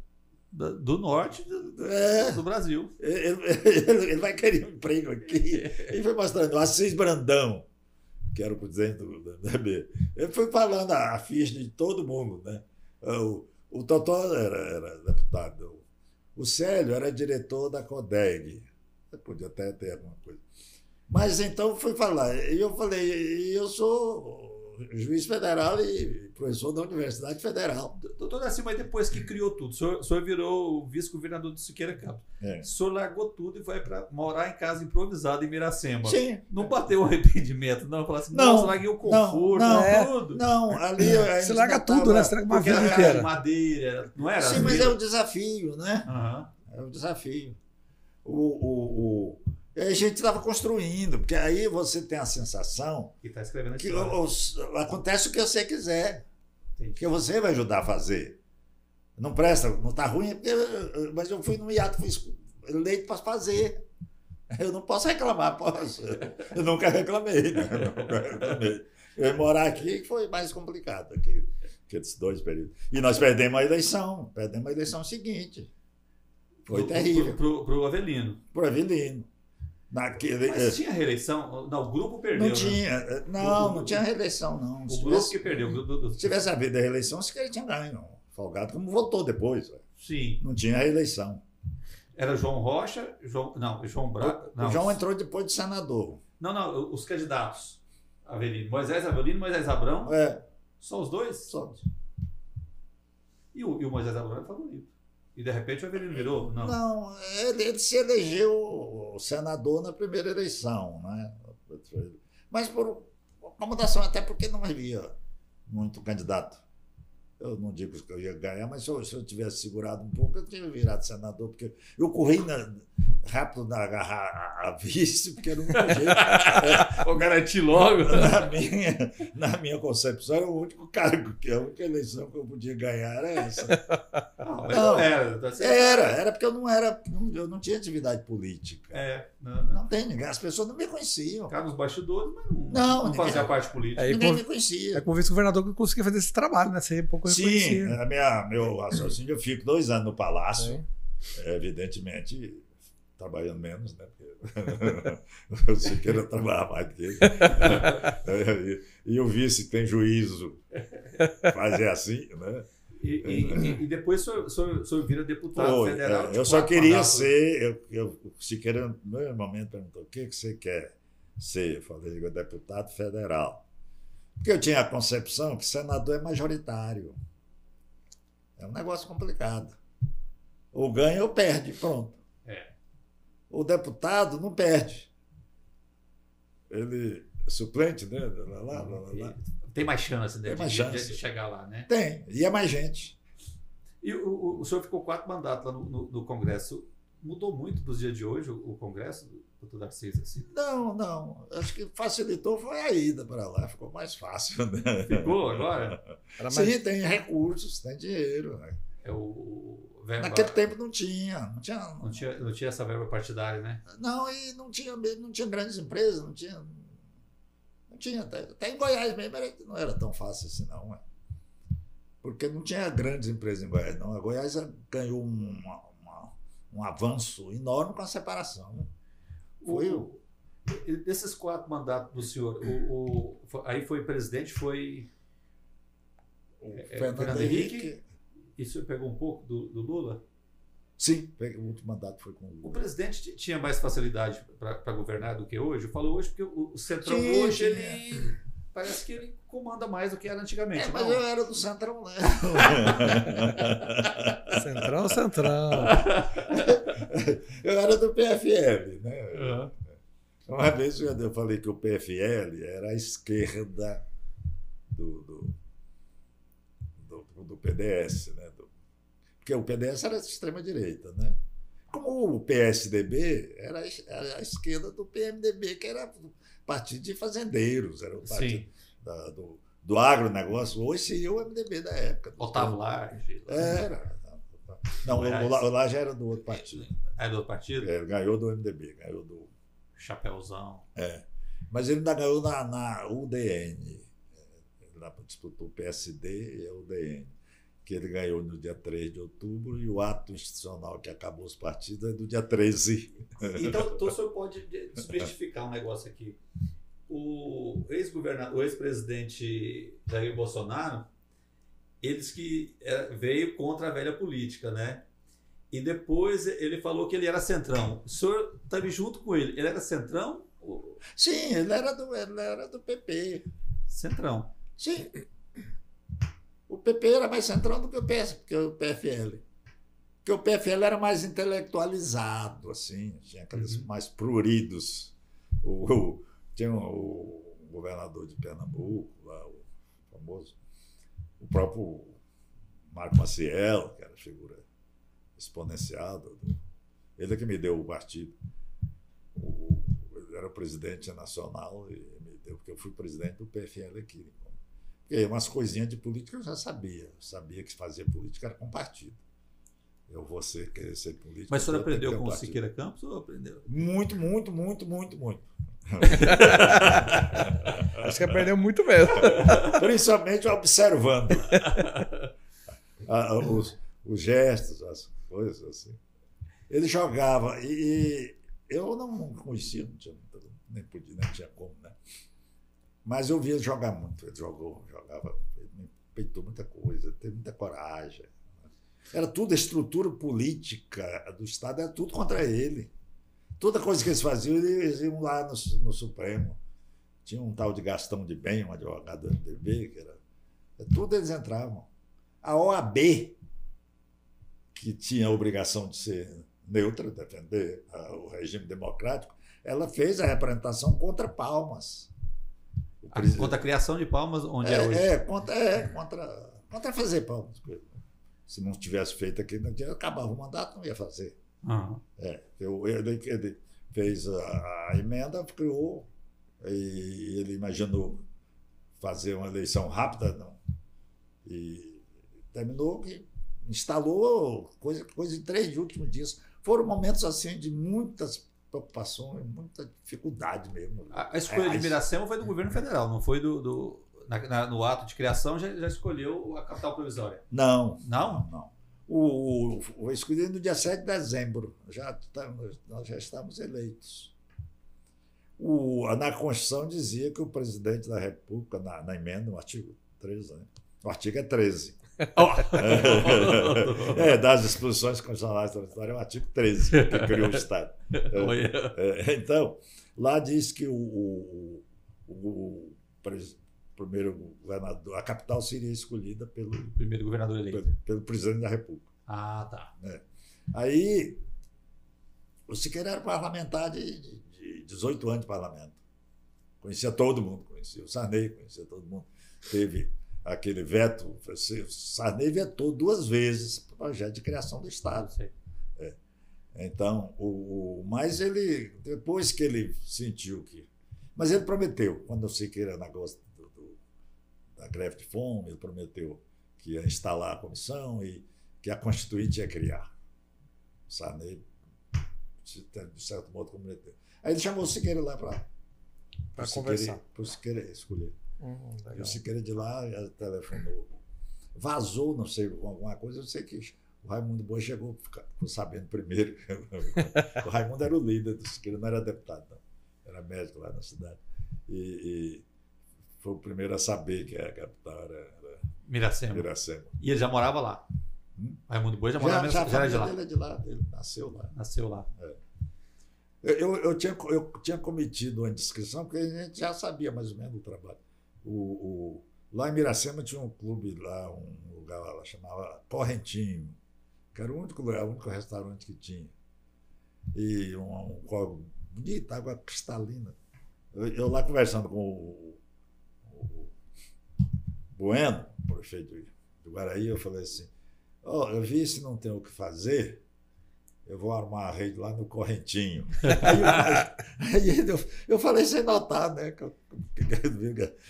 do norte do Brasil. Ele vai querer um emprego aqui. Ele foi mostrando o Assis Brandão, que era o presidente do DB. Ele foi falando a ficha de todo mundo, né? O Totó era deputado. O Célio era diretor da CODEG. Podia até ter alguma coisa. Mas então fui falar. E eu falei, eu sou juiz federal e professor da Universidade Federal. Doutor Darcy, mas depois que criou tudo, o senhor virou o vice-governador de Siqueira Campos. O senhor largou tudo e foi para morar em casa improvisada em Miracema. Sim. Não bateu um arrependimento, não? Falar assim, nossa, larguei o conforto, tudo. Não, ali... Você larga tudo, né? Você larga uma vida inteira. Madeira, não era? Sim, mas é o desafio, né? Uhum. É o desafio. A gente estava construindo, porque aí você tem a sensação que está escrevendo que acontece o que você quiser, que você vai ajudar a fazer. Não presta, não está ruim, mas eu fui no hiato, fui eleito para fazer. Eu não posso reclamar, posso. Eu nunca reclamei, né? Eu ia morar aqui foi mais complicado que esses 2 períodos. E nós perdemos a eleição seguinte. Foi terrível. Para o Avelino. Para o Avelino. Mas tinha reeleição? Não, o grupo perdeu. Não tinha. Não tinha reeleição, não. O grupo que perdeu. Se tivesse havido a reeleição, se ele tinha ganho. Folgado, como votou depois. Sim. Não tinha reeleição. Era João Rocha, João Braga. O João entrou depois de senador. Não, os candidatos. Avelino. Moisés Avelino, Moisés Abrão. Só os 2? Só. E o Moisés Abrão é favorito. E de repente o Avelino virou? Não, ele se elegeu senador na primeira eleição, né? Mas por acomodação, até porque não havia muito candidato. Eu não digo que eu ia ganhar, mas se eu tivesse segurado um pouco, eu tinha virado senador, porque eu corri rápido na a vice, porque era o único jeito. Vou garantir logo. Na minha concepção, era o único cargo, que a única eleição que eu podia ganhar era essa. Não era porque eu não tinha atividade política. Não tem ninguém, as pessoas não me conheciam. Ficava nos bastidores, mas não fazia parte política. Ninguém me conhecia. É com o vice-governador que eu consegui fazer esse trabalho, né? Você pouco reconhecia. Sim, meu raciocínio, eu fico 2 anos no Palácio, evidentemente, trabalhando menos, né? Porque eu sei que ele trabalhar mais do que ele. E o vice tem juízo fazer assim, né? E depois o senhor vira deputado federal. Eu só queria ser. Siqueira, no primeiro momento, perguntou: o que você quer ser? Eu falei: deputado federal. Porque eu tinha a concepção que senador é majoritário. É um negócio complicado. Ou ganha ou perde, pronto. O deputado não perde. Ele é suplente, né? Tem mais chance, né, de chegar lá, né? Tem, e é mais gente. E o senhor ficou 4 mandatos lá no Congresso. Mudou muito dos dias de hoje o Congresso, doutor Darcy? Assim? Não. Acho que facilitou foi a ida para lá. Ficou mais fácil, né? Ficou agora? Sim, tem recursos, tem dinheiro. Né? Naquele tempo não tinha. Não tinha essa verba partidária, né? Não, e não tinha grandes empresas, não tinha até em Goiás mesmo não era tão fácil assim, não. Porque não tinha grandes empresas em Goiás, não. A Goiás ganhou um avanço enorme com a separação. Desses 4 mandatos do senhor, aí foi presidente, foi o Fernando Henrique. E o senhor pegou um pouco do Lula? Sim, o último mandato foi com o Lula. O presidente tinha mais facilidade para governar do que hoje? Eu falo hoje porque o Centrão hoje, ele parece que ele comanda mais do que era antigamente. Mas eu era do Centrão, né? Centrão. Eu era do PFL, né? Uhum. Uma vez eu falei que o PFL era a esquerda do PDS, né? Porque o PDS era de extrema-direita, né? Como o PSDB era a esquerda do PMDB, que era o partido de fazendeiros, era o partido do agronegócio. Hoje seria o MDB da época. Otávio Lage. Era. Não, o Lage era do outro partido. Era do outro partido? Ele ganhou do MDB, ganhou do... Chapeuzão. Mas ele ainda ganhou na UDN. Ele disputou o PSD e a UDN, que ele ganhou no dia 3 de outubro, e o ato institucional que acabou os partidos é do dia 13. Então o senhor pode desmistificar um negócio aqui. O ex-presidente Jair Bolsonaro, eles que veio contra a velha política, né? E depois ele falou que ele era centrão. O senhor estava junto com ele. Ele era centrão? Sim, ele era do PP. Centrão. Sim. O PP era mais centrão do que o PFL. Porque o PFL era mais intelectualizado, assim, tinha aqueles mais pruridos. Tinha o governador de Pernambuco, lá, o famoso, o próprio Marco Maciel, que era figura exponencial. Ele é que me deu o partido. Ele era o presidente nacional e me deu, porque eu fui presidente do PFL aqui. Porque umas coisinhas de política eu já sabia. Eu sabia que fazer política era com partido. Eu vou querer ser político. Mas o senhor aprendeu com o Siqueira Campos ou aprendeu? Muito. Acho que aprendeu muito mesmo. Principalmente observando os gestos, as coisas assim. Ele jogava e eu não conhecia, nem tinha como, né? Mas eu vi ele jogar muito. Ele jogava, ele peitou muita coisa, teve muita coragem. Era tudo, a estrutura política do Estado era tudo contra ele. Toda coisa que eles faziam, eles iam lá no Supremo. Tinha um tal de Gastão de Bem, um advogado do MDB, que era... Tudo eles entravam. A OAB, que tinha a obrigação de ser neutra, defender o regime democrático, ela fez a representação contra Palmas. Contra a criação de Palmas, onde é hoje? Contra fazer Palmas. Se não tivesse feito aquilo, acabava o mandato, não ia fazer. Uhum. Ele fez a emenda, criou, e ele imaginou fazer uma eleição rápida, não. E terminou que instalou coisa em 3 últimos dias. Foram momentos assim de muitas preocupações, muita dificuldade mesmo. A escolha de Miracema foi do governo federal, não foi no ato de criação já escolheu a capital provisória? Não. Não? Não. O escolhido no dia 7 de dezembro. Nós já estamos eleitos. Na Constituição dizia que o presidente da República, na emenda, no artigo 13, né? O artigo é 13. Das disposições constitucionais transitórias, é o artigo 13, que criou o Estado. Então, lá diz que o primeiro governador, a capital seria escolhida pelo primeiro governador eleito. Pelo presidente da República. Ah, tá. Aí, o Siqueira era parlamentar de 18 anos de parlamento. Conhecia todo mundo, conhecia o Sarney, conhecia todo mundo. Teve aquele veto, o Sarney vetou 2 vezes o projeto de criação do Estado. Então, mas ele, depois que ele sentiu que... Mas ele prometeu, quando o Siqueira negócio da greve de fome, ele prometeu que ia instalar a comissão e que a Constituinte ia criar. O Sarney, de certo modo, prometeu. Aí ele chamou o Siqueira lá para conversar. Para o Siqueira escolher. E o Siqueira de lá telefonou. Vazou, não sei, com alguma coisa. Eu sei que o Raimundo Boa ficou sabendo primeiro. O Raimundo era o líder do Siqueira, não era deputado, não. Era médico lá na cidade. E foi o primeiro a saber que a capital era Miracema. E ele já morava lá? Raimundo Boa já morava já era de lá? Ele é de lá, ele nasceu lá. Eu tinha cometido uma indiscrição, porque a gente já sabia mais ou menos do trabalho. Lá em Miracema tinha um clube lá, um lugar lá, chamava Correntinho, que era o único restaurante que tinha. E um córrego bonito, água cristalina. Eu lá conversando com o Bueno, prefeito do Guaraí, eu falei assim, eu vi se não tem o que fazer, eu vou armar a rede lá no Correntinho. Aí eu falei sem notar, né?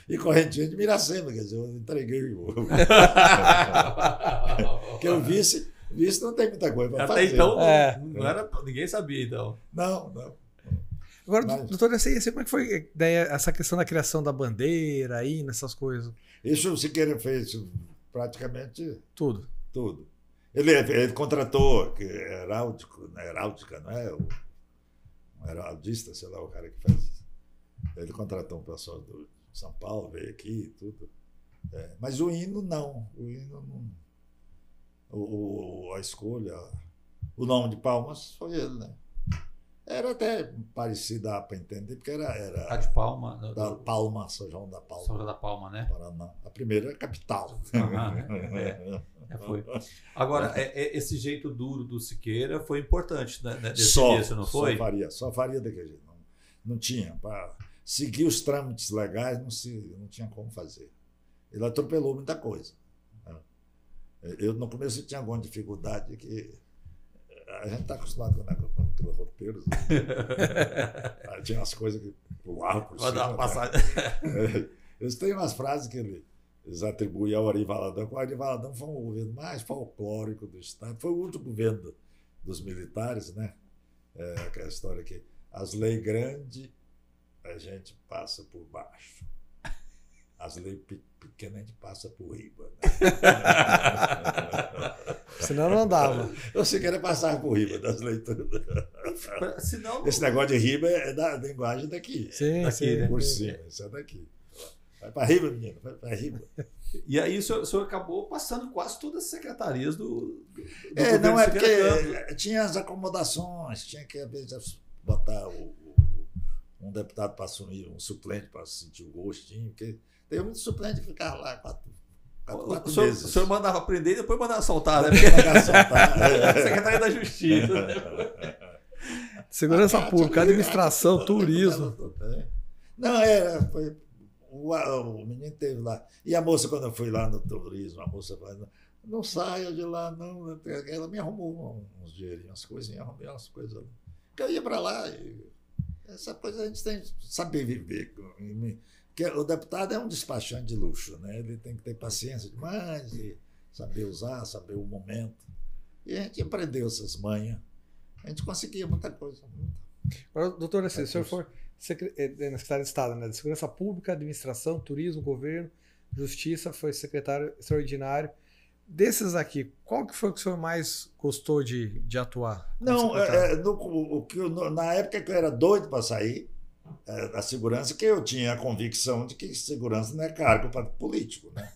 E Correntinho de Miracema, quer dizer, eu entreguei o. Porque eu vice não tem muita coisa para fazer. Até então, não era, ninguém sabia, então. Não. Agora, doutor, eu sei como é que foi essa questão da criação da bandeira, aí, nessas coisas? Isso o Siqueira fez praticamente tudo. Ele contratou heráldica, não é? Um heraldista, sei lá, o cara que faz isso. Ele contratou um pessoal de São Paulo, veio aqui e tudo. Mas o hino não. O hino não. A escolha, o nome de Palmas foi ele, né? Era até parecido, dá para entender, porque era a de Palma. Da Palma, São João da Palma. São João da Palma, né? Paraná. A primeira capital. Foi. Agora, esse jeito duro do Siqueira foi importante, né? Desse início, não foi? Só faria daquele jeito. Não tinha. Para seguir os trâmites legais, não tinha como fazer. Ele atropelou muita coisa. Eu, no começo, tinha alguma dificuldade que a gente está acostumado com aqueles roteiros. Tinha umas coisas que pulavam por cima. Dar uma passada. Eles têm umas frases que eles atribuem ao Ari Valadão. O Ari Valadão foi um governo mais folclórico do Estado. Foi o último governo dos militares, né? Aquela história que as leis grandes a gente passa por baixo. As leis pequenas a gente passa por riba. Né? Senão não andava. Eu sei que era passar por riba das leituras. Senão... Esse negócio de riba é da linguagem daqui. Sim, daqui, né? Por cima, isso é daqui. Vai para riba, menino, vai para riba. E aí o senhor acabou passando quase todas as secretarias do não é porque tinha as acomodações, tinha que às vezes botar um deputado para assumir, um suplente para sentir o gostinho, porque tem muito suplente que ficava lá 4 meses. O senhor mandava prender e depois mandava soltar, né? Secretaria da Justiça. Segurança Pública, administração, turismo. Não, foi... O menino teve lá. E a moça, quando eu fui lá no turismo, a moça falou, não saia de lá, não. Ela me arrumou uns dinheirinhos, umas coisinhas, arrumei umas coisas. Porque eu ia para lá e essa coisa a gente tem que saber viver. Porque o deputado é um despachante de luxo, né? Ele tem que ter paciência demais e saber usar, saber o momento. E a gente aprendeu essas manhas. A gente conseguia muita coisa. Agora, doutor, se o senhor for na Secretaria de Estado, né? De Segurança Pública, Administração, Turismo, Governo, Justiça, foi secretário extraordinário. Desses aqui, qual que foi que o senhor mais gostou de atuar? Não, na época que eu era doido para sair da segurança, que eu tinha a convicção de que segurança não é cargo para político, né?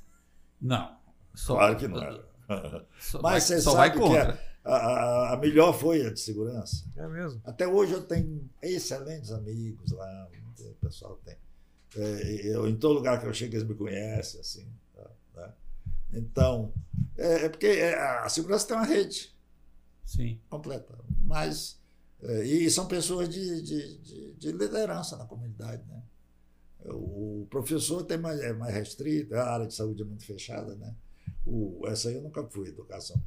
Não. Claro que não era. Mas você sabe que a melhor foi a de segurança. É mesmo? Até hoje eu tenho excelentes amigos lá, o pessoal tem. Em todo lugar que eu chego eles me conhecem, assim. Né? Então, porque a segurança tem uma rede. Sim. Completa. Mas, e são pessoas de liderança na comunidade, né? O professor é mais restrito, a área de saúde é muito fechada, né? Essa aí eu nunca fui, educação.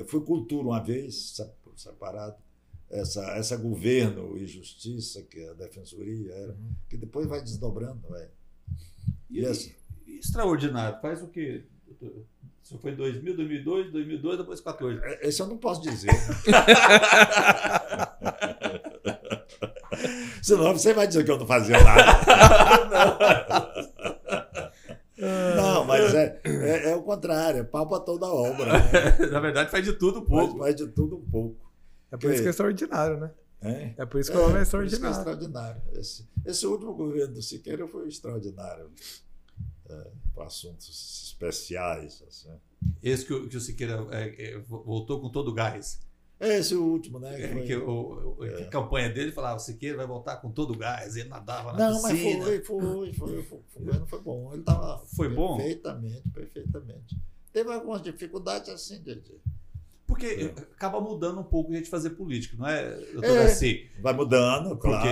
Fui cultura uma vez, separado. Essa governo e justiça, que a defensoria era, que depois vai desdobrando. E extraordinário, faz o quê? Isso foi em 2000, 2002, 2002, depois 14. Esse eu não posso dizer. Senão você vai dizer que eu não fazia nada. Não, mas é o contrário, é pau para toda a obra. Né? Na verdade, faz de tudo um pouco. Faz de tudo um pouco. É por isso que é extraordinário, né? É por isso que o homem é extraordinário. Por isso que é extraordinário. Esse último governo do Siqueira foi extraordinário. Para assuntos especiais. Assim. Esse que o Siqueira voltou com todo o gás. Esse último, né? A campanha dele falava: Siqueira vai voltar com todo o gás, ele nadava na piscina. Mas foi bom. Ele estava bom? Perfeitamente. Teve algumas dificuldades assim, Didi. Porque acaba mudando um pouco a gente fazer política, não é, doutor Garcia? Vai mudando, claro.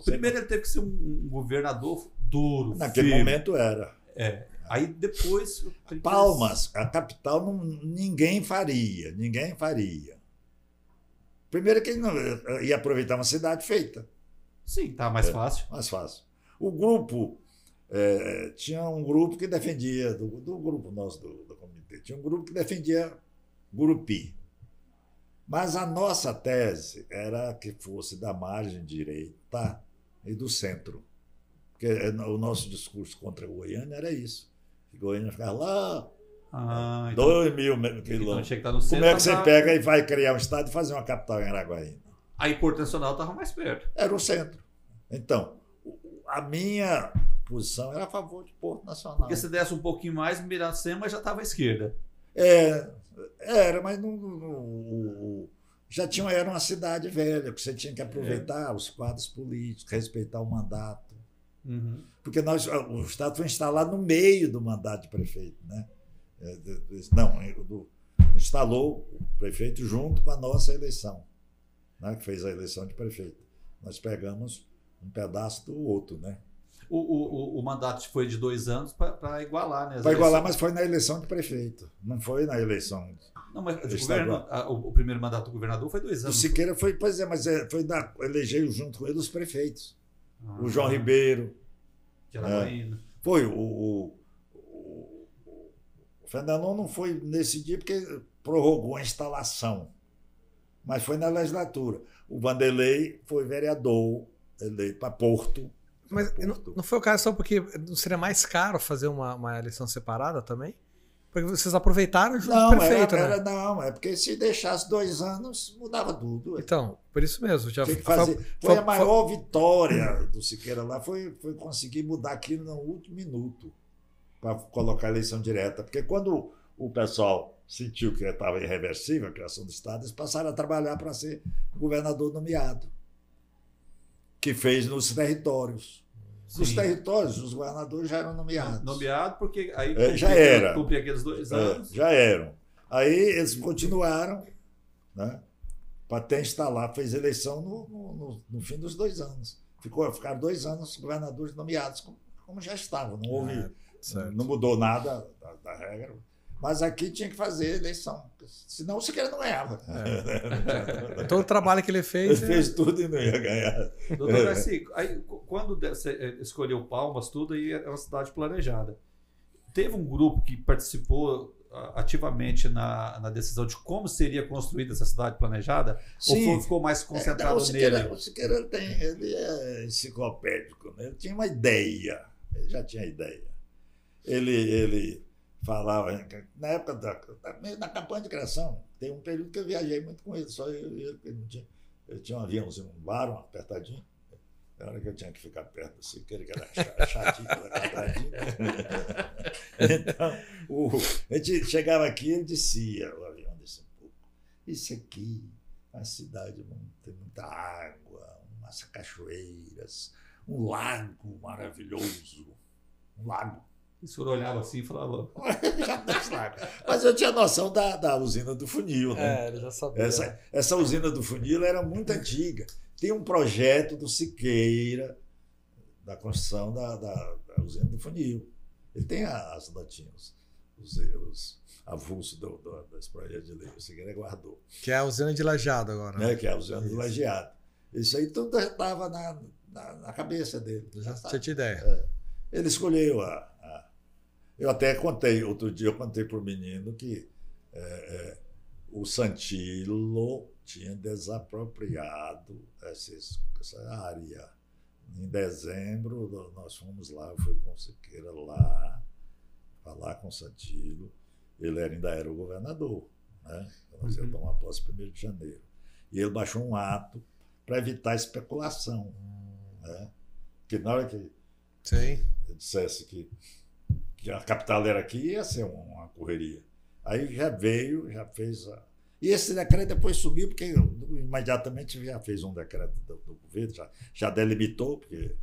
Primeiro ele teve que ser um governador duro. Naquele momento era. Aí depois... Palmas, a capital, ninguém faria. Primeiro que ele não ia aproveitar uma cidade feita. Sim, tá mais fácil. Mais fácil. O grupo, tinha um grupo que defendia, do grupo nosso do comitê, tinha um grupo que defendia Gurupi. Mas a nossa tese era que fosse da margem direita e do centro. Porque o nosso discurso contra Goiânia era isso. Que Goiânia ficava lá, 2.000 quilômetros. Então, como é que você pega e vai criar um estado e fazer uma capital em Araguaína? Aí Porto Nacional estava mais perto. Era o centro. Então, a minha posição era a favor de Porto Nacional. Porque se desse um pouquinho mais, Miracema já estava à esquerda. Era, mas era uma cidade velha, que você tinha que aproveitar os quadros políticos, respeitar o mandato. Uhum. Porque o Estado foi instalado no meio do mandato de prefeito, né? Instalou o prefeito junto com a nossa eleição, né? Que fez a eleição de prefeito. Nós pegamos um pedaço do outro, né? O mandato foi de 2 anos para igualar, né? Para igualar, mas foi na eleição de prefeito, não foi na eleição. Não, mas o primeiro mandato do governador foi 2 anos. O Siqueira foi, elegeu junto com ele os prefeitos. O João Ribeiro. De Araguaína. Foi. O Fernandão não foi nesse dia porque prorrogou a instalação, mas foi na legislatura. O Vanderlei foi vereador eleito para Porto. Mas não foi o caso só porque não seria mais caro fazer uma eleição separada também? Porque vocês aproveitaram junto com o prefeito, né? Não, é porque se deixasse 2 anos, mudava tudo. Então, por isso mesmo. Foi a maior vitória do Siqueira lá, foi conseguir mudar aquilo no último minuto para colocar a eleição direta. Porque quando o pessoal sentiu que estava irreversível a criação do Estado, eles passaram a trabalhar para ser governador nomeado, que fez nos territórios. Sim. Nos territórios, os governadores já eram nomeados. Nomeado porque aí cumpria aqueles 2 anos. Já eram. Aí eles continuaram, né, para até instalar, fez eleição no fim dos 2 anos. Ficaram 2 anos governadores nomeados, como já estavam. Não houve, não mudou nada da regra. Mas aqui tinha que fazer eleição, senão o Siqueira não ganhava. Todo o trabalho que ele fez... Ele fez tudo e não ia ganhar. Doutor Garcia, aí, quando você escolheu Palmas, tudo, aí é uma cidade planejada. Teve um grupo que participou ativamente na decisão de como seria construída essa cidade planejada? Sim. Ou ficou mais concentrado nele? O Siqueira ele é enciclopédico, né? Ele tinha uma ideia, ele já tinha ideia. Ele falava, na época da campanha de criação, tem um período que eu viajei muito com ele, só eu e ele, ele tinha um aviãozinho, um barão apertadinho, na hora que eu tinha que ficar perto do Siqueira, que era chatinho, era quadradinho. Então, a gente chegava aqui e ele dizia, o avião disse um pouco, isso aqui, a cidade tem muita água, umas cachoeiras, um lago maravilhoso, um lago. E o senhor olhava assim e falava... Mas eu tinha noção da usina do funil, né? Ele já sabia. Essa usina do funil era muito antiga. Tem um projeto do Siqueira, da construção da usina do funil. Ele tem as notinhas, os avulsos desse projeto de lei. O Siqueira guardou. Que é a usina de Lajeado agora. Né? Que é a usina de Lajeado. Isso aí tudo estava na cabeça dele. Já tinha ideia. Ele escolheu Eu até contei, outro dia eu contei para o menino que o Santilo tinha desapropriado essa área. Em dezembro, nós fomos lá, eu fui com o Siqueira lá, falar com o Santilo. Ele ainda era o governador, né? Nós íamos tomar posse 1º de janeiro. E ele baixou um ato para evitar especulação. Né? Porque na hora que ele dissesse que a capital era aqui, ia ser uma correria. Aí já veio, já fez E esse decreto depois subiu, porque imediatamente já fez um decreto do governo, já delimitou, porque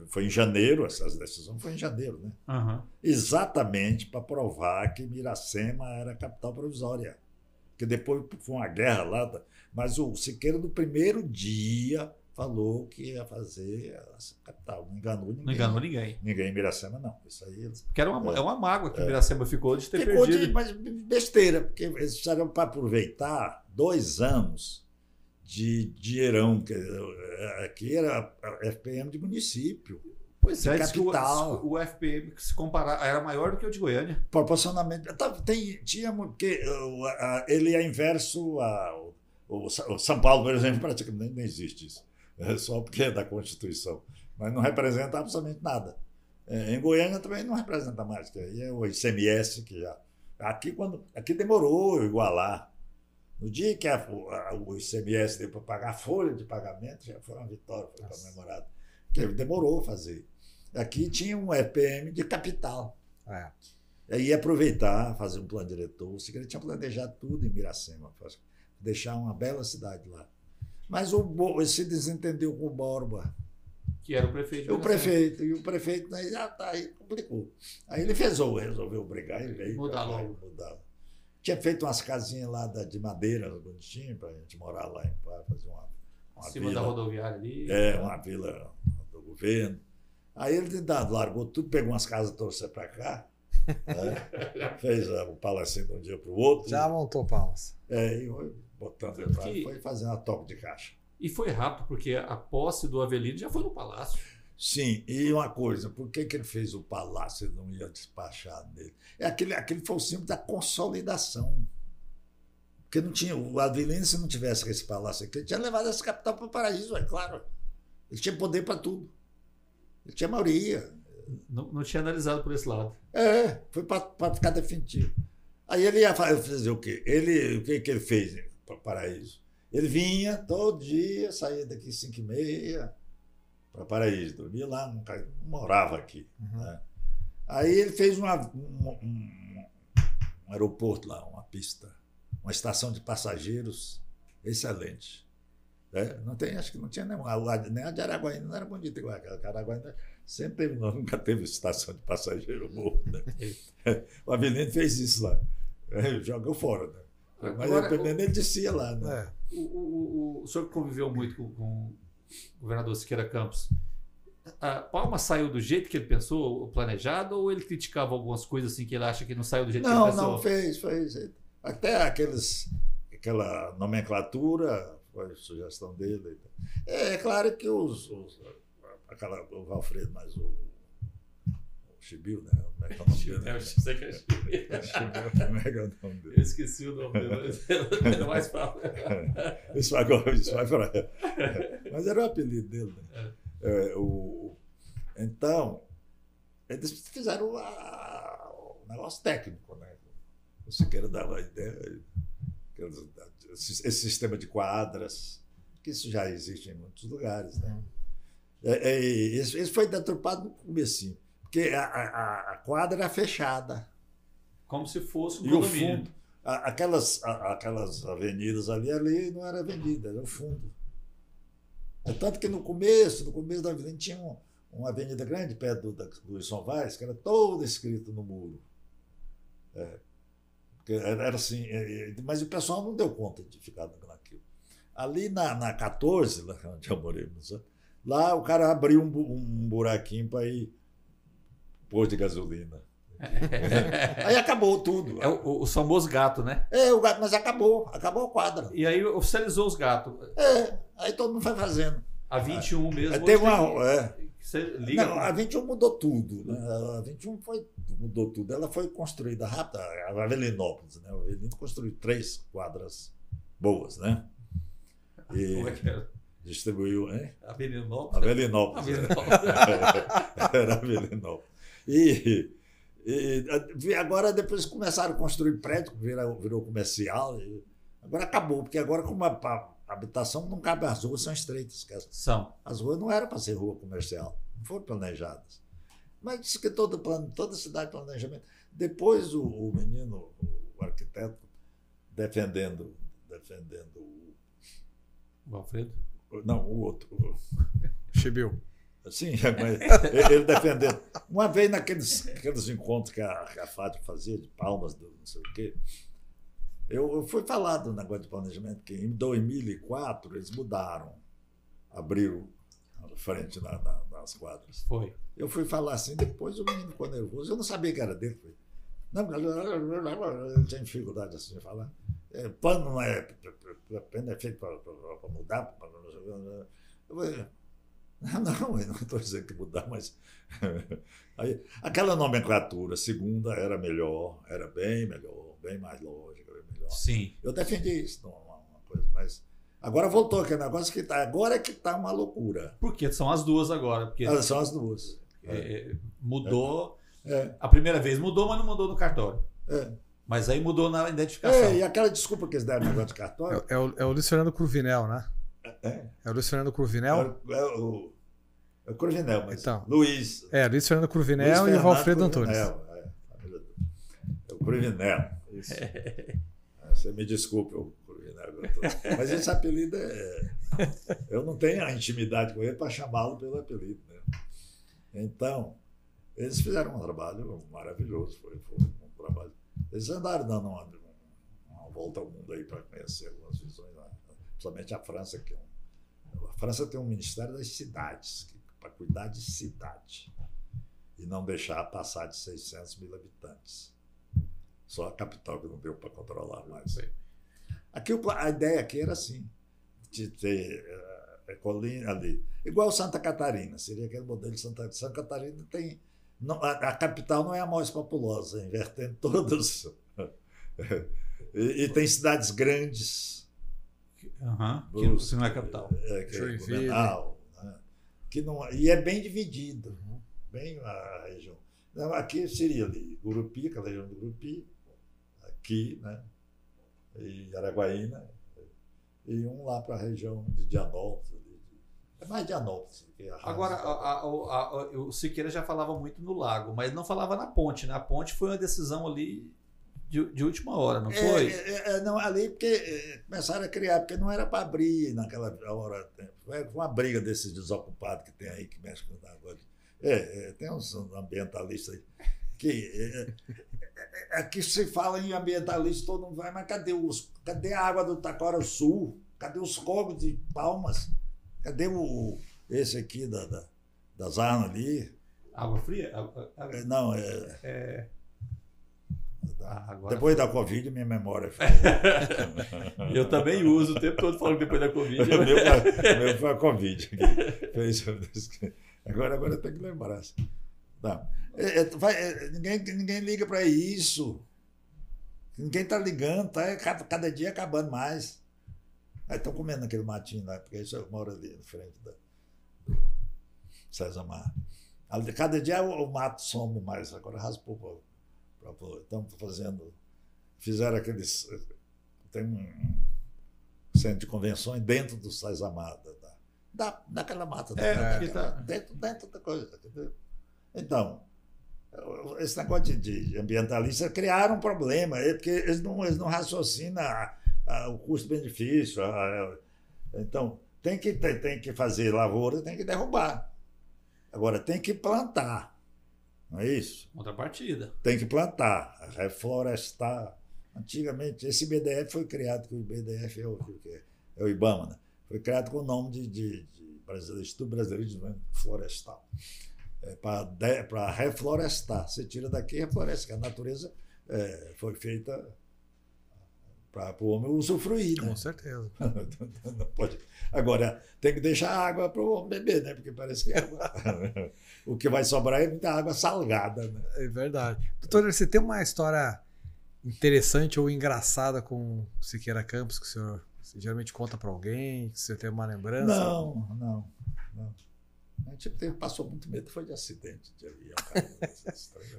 foi em janeiro, essas decisões foi em janeiro, né? Uhum. Exatamente para provar que Miracema era capital provisória. Porque depois foi uma guerra lá, mas o Siqueira, no primeiro dia, falou que ia fazer a capital. Não enganou ninguém. Não enganou ninguém. Ninguém em Miracema, não. Isso aí porque é uma mágoa que Miracema ficou de ter perdido. Mas besteira, porque eles precisaram para aproveitar 2 anos de dinheirão, que aqui era FPM de município. Pois é, capital. O FPM, que se comparar, era maior do que o de Goiânia. Proporcionalmente. Tinha porque ele é inverso o São Paulo, por exemplo, praticamente nem existe isso. É só porque é da Constituição. Mas não representa absolutamente nada. Em Goiânia também não representa mais, que aí é o ICMS que já. Aqui demorou igualar. No dia que o ICMS deu para pagar a folha de pagamento, já foi uma vitória, foi comemorado. Porque demorou a fazer. Aqui tinha um EPM de capital. Aí ia aproveitar, fazer um plano diretor. O Siqueira tinha planejado tudo em Miracema, deixar uma bela cidade lá. Mas ele se desentendeu com o Borba. Que era o prefeito. O prefeito aí complicou. Aí ele resolveu brigar e veio. Mudar. Tinha feito umas casinhas lá de madeira, bonitinho, para a gente morar lá em Pá, fazer uma cima da rodoviária ali. Uma vila do governo. Aí ele largou tudo, pegou umas casas, trouxe para cá, né? Fez o palacinho de um dia para o outro. Já montou palmas. E foi botando foi fazendo a toque de caixa. E foi rápido, porque a posse do Avelino já foi no palácio. Sim, e uma coisa, por que ele fez o palácio e não ia despachar nele? Aquele foi o símbolo da consolidação. Porque não tinha, o Avelino, se não tivesse esse palácio aqui, ele tinha levado essa capital para o paraíso, é claro. Ele tinha poder para tudo. Ele tinha maioria. Não tinha analisado por esse lado. Foi para ficar definitivo. Aí ele ia fazer o quê? O que ele fez para o paraíso? Ele vinha todo dia, saía daqui 5h30 para o paraíso, dormia lá, não morava aqui. Uhum. Né? Aí ele fez um aeroporto lá, uma pista, uma estação de passageiros excelente. Acho que não tinha nem a de Araguaína, não era bonita igual aquela. Araguaína sempre nunca teve estação de passageiro boa. Né? O Avelino fez isso lá. Jogou fora. Né? Mas ele descia lá. Né? O senhor conviveu muito com o governador Siqueira Campos. A Palma saiu do jeito que ele pensou, planejado, ou ele criticava algumas coisas assim que ele acha que não saiu do jeito que ele pensou? Não, fez. Até aquela nomenclatura foi sugestão dele. É claro que o Valfredo, mas o Chibiu, né? Como é que é o nome dele? Eu sei que é Chibiu. Como é que é o nome dele? Eu esqueci o nome dele. Não mais fala. Isso vai para. Mas era o apelido dele. Né? Então, eles fizeram o negócio técnico, né? O Siqueira dava a ideia. Esse sistema de quadras, que isso já existe em muitos lugares. Né? Isso foi deturpado no comecinho, porque a quadra era fechada. Como se fosse um condomínio. E o fundo, aquelas avenidas ali não era avenida, era o fundo. Tanto que no começo da avenida tinha uma avenida grande perto do Wilson Vaz, que era toda escrita no muro. Era assim, mas o pessoal não deu conta de ficar naquilo. Ali na 14, lá onde eu morei, lá o cara abriu um buraquinho para ir pôr de gasolina. Aí acabou tudo. É o famoso gato, né? O gato, mas acabou a quadra. E aí oficializou os gatos. Aí todo mundo foi fazendo. A 21 mesmo. Teve liga, não, a 21 mudou tudo. Né? A 21 mudou tudo. Ela foi construída rápida, a Avelinópolis. Né? O Avelino construiu 3 quadras boas, né? Como é que era? Distribuiu, hein? Avelinópolis. Era Avelinópolis. E agora depois começaram a construir prédio, virou comercial. Agora acabou, porque agora como a habitação não cabe, as ruas são estreitas. As ruas não eram para ser rua comercial, não foram planejadas. Mas disse que toda cidade planejamento. Depois o menino, o arquiteto, defendendo o Alfredo? Não, o outro. Chibiu. Sim, mas ele defendendo. Uma vez naqueles encontros que a Fátima fazia, de palmas, não sei o quê, eu fui falar do negócio de planejamento, que em 2004 eles mudaram, abriram a frente nas quadras. Foi. Eu fui falar assim, depois o menino ficou nervoso, eu não sabia que era dele. Não, eu tinha dificuldade assim de falar. Pano não é. Pano é feito para mudar. Eu falei, não, eu não estou dizendo que mudar, mas. Aí, aquela nomenclatura, segunda, era melhor, era bem melhor, bem mais lógica, bem melhor. Sim. Eu defendi isso, uma coisa, mas. Agora voltou aquele negócio que está. Agora é que está uma loucura. Porque são as duas agora. Porque são as duas. Mudou. A primeira vez mudou, mas não mudou no cartório. Mas aí mudou na identificação. E aquela desculpa que eles deram no negócio de cartório. É o Luiz Fernando Cruvinel, né? É o Luiz Fernando Cruvinel? É o Cruvinel, mas então, Luiz. Luiz Fernando Cruvinel e o Alfredo Antunes. É o Cruvinel. Isso. Você me desculpe, o Cruvinel. Mas esse apelido eu não tenho a intimidade com ele para chamá-lo pelo apelido. Né? Então, eles fizeram um trabalho maravilhoso. Foi um trabalho. Eles andaram dando uma volta ao mundo aí para conhecer algumas visões, principalmente a França, a França tem um Ministério das Cidades, para cuidar de cidade e não deixar passar de 600 mil habitantes. Só a capital que não deu para controlar mais. Aqui, a ideia aqui era assim, de ter colina ali, igual Santa Catarina, seria aquele modelo de Santa Catarina. Tem, não, a capital não é a mais populosa, invertendo todos. E tem cidades grandes. Que não é capital. Que não, e é bem dividido, bem a região. Aqui seria ali, Gurupi, aquela região do Gurupi, aqui, né? E Araguaína, e um lá para a região de Dianópolis. É mais Dianópolis. Agora, o Siqueira já falava muito no lago, mas não falava na ponte, né? A ponte foi uma decisão ali de última hora, não foi? Não, ali porque começaram a criar, porque não era para abrir naquela hora. Foi uma briga desses desocupados que tem aí, que mexe com o negócio. Tem uns ambientalistas aí que aqui se fala em ambientalista, todo mundo vai, mas cadê a água do Taquara Sul? Cadê os cogos de Palmas? Cadê esse aqui das armas ali? Água fria? Não, agora depois da Covid, minha memória foi. Eu também uso o tempo todo falando depois da Covid. Meu foi a Covid. Agora eu tenho que lembrar. Não. Ninguém liga para isso. Ninguém está ligando, tá cada dia acabando mais. Aí estão comendo aquele matinho lá, porque isso eu moro ali na frente do César Mar. Cada dia o mato some mais, agora raspou. Estão fizeram aqueles. Tem um centro de convenções dentro do César Mar, daquela mata. Dentro da coisa. Então, esse negócio de ambientalista criaram um problema, porque eles não raciocinam o custo-benefício. Então, tem que fazer lavoura, tem que derrubar. Agora, tem que plantar. Não é isso? Outra partida. Tem que plantar, reflorestar. Antigamente, esse BDF foi criado, que o BDF é o IBAMA, né? Foi criado com o nome de Instituto Brasileiro de Desenvolvimento Florestal. Para reflorestar. Você tira daqui e refloresta, que a natureza foi feita para o homem usufruir. Né? Com certeza. Não pode. Agora, tem que deixar água para o homem beber, né? Porque parece que o que vai sobrar é muita água salgada. Né? É verdade. Doutor, você tem uma história interessante ou engraçada com Siqueira Campos que o senhor geralmente conta para alguém, que você tem uma lembrança? Não. A gente passou muito medo, foi de acidente de avião.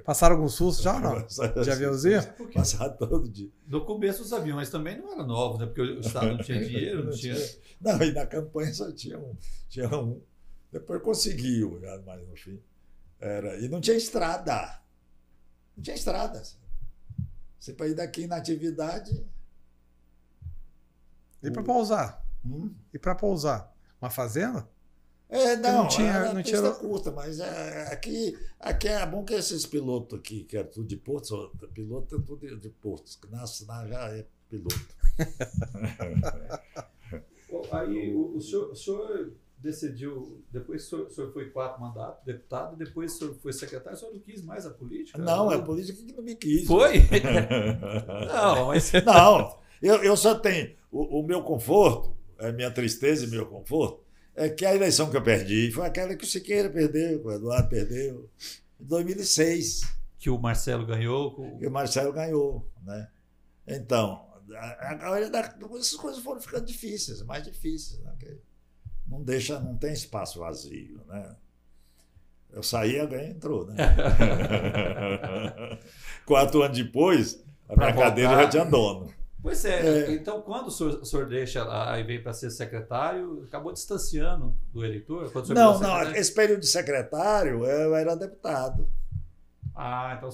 Passaram algum susto já ou não? De aviãozinho? Passaram todo dia. No começo os aviões também não eram novos, né? Porque o Estado não tinha dinheiro, não tinha... Não, e na campanha só tinha um. Depois conseguiu, mas no fim. E não tinha estrada. Não tinha estrada. Você para ir daqui na atividade, E para pousar? E para pousar? Uma fazenda? Não tinha pista curta, mas aqui é bom que esses pilotos aqui, que é tudo de porto, piloto é tudo de portos, que nasce lá já é piloto. Aí o senhor decidiu, depois o senhor foi 4 mandatos, deputado, e depois o senhor foi secretário, o senhor não quis mais a política? Não, é a política que não me quis. Foi? Não, mas... Não, eu só tenho o meu conforto, a minha tristeza e meu conforto, é que a eleição que eu perdi foi aquela que o Siqueira perdeu, que o Eduardo perdeu, em 2006. Que o Marcelo ganhou. Que o Marcelo ganhou, né? Então, essas coisas foram ficando difíceis, mais difíceis, né? Não tem espaço vazio, né? Eu saí, alguém entrou, né? 4 anos depois, a minha cadeira já tinha dono. Pois é. Então quando o senhor deixa lá e vem para ser secretário, acabou distanciando do eleitor? Não, esse período de secretário eu era deputado. Então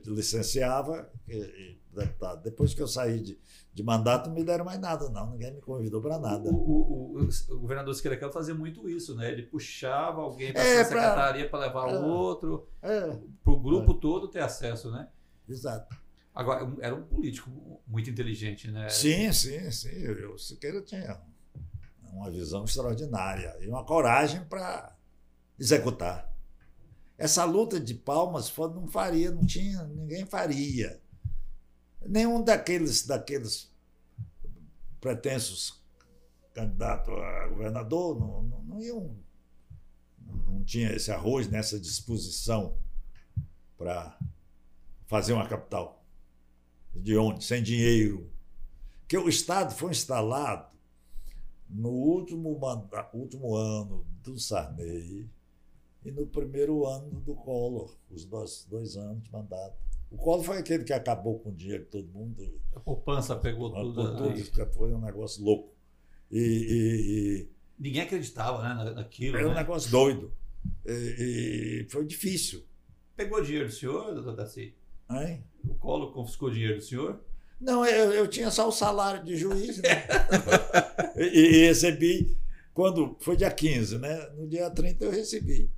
licenciava deputado. Depois que eu saí de mandato, não me deram mais nada, não. Ninguém me convidou para nada. O governador Siqueira fazia muito isso, né? Ele puxava alguém para a secretaria para levar o outro, para o grupo todo ter acesso, né? Exato. Agora, era um político muito inteligente, né? Sim. O Siqueira tinha uma visão extraordinária e uma coragem para executar. Essa luta de Palmas não faria, não tinha, ninguém faria. Nenhum daqueles pretensos candidatos a governador não tinha esse arroz, nessa disposição para fazer uma capital. De onde? Sem dinheiro. Porque o Estado foi instalado no último ano do Sarney e no primeiro ano do Collor, os 2 anos de mandato. O Collor foi aquele que acabou com o dinheiro de todo mundo. A poupança pegou tudo. Foi um negócio louco. Ninguém acreditava, né, naquilo. Era um negócio doido. E foi difícil. Pegou dinheiro do senhor, doutor Daci? Hein? O Collor confiscou dinheiro do senhor? Não, eu tinha só o salário de juiz, né? e recebi, quando foi dia 15, né? No dia 30 eu recebi.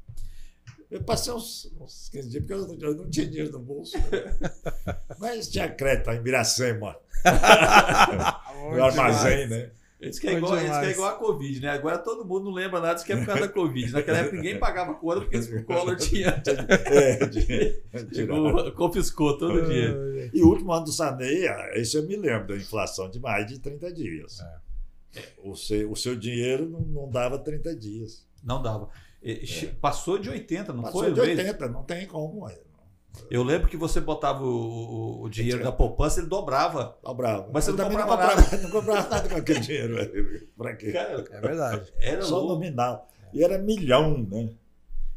Eu passei uns 15 dias, porque eu não tinha dinheiro no bolso. Né? Mas tinha crédito em Miracema. No armazém, né? Isso que é igual a Covid, né? Agora todo mundo não lembra nada disso que é por causa da Covid. Naquela época ninguém pagava conta porque o Collor tinha. Confiscou todo o dinheiro. E o último ano do Sarney, esse eu me lembro, da inflação de mais de 30 dias. O seu dinheiro não dava 30 dias. Não dava. Passou de 80, não Passou foi? Passou de 80, não tem como. Eu lembro que você botava o dinheiro da poupança, ele dobrava. Mas você não comprava nada com aquele dinheiro. Para quê? Cara, é verdade. Era só nominal. E era milhão, né?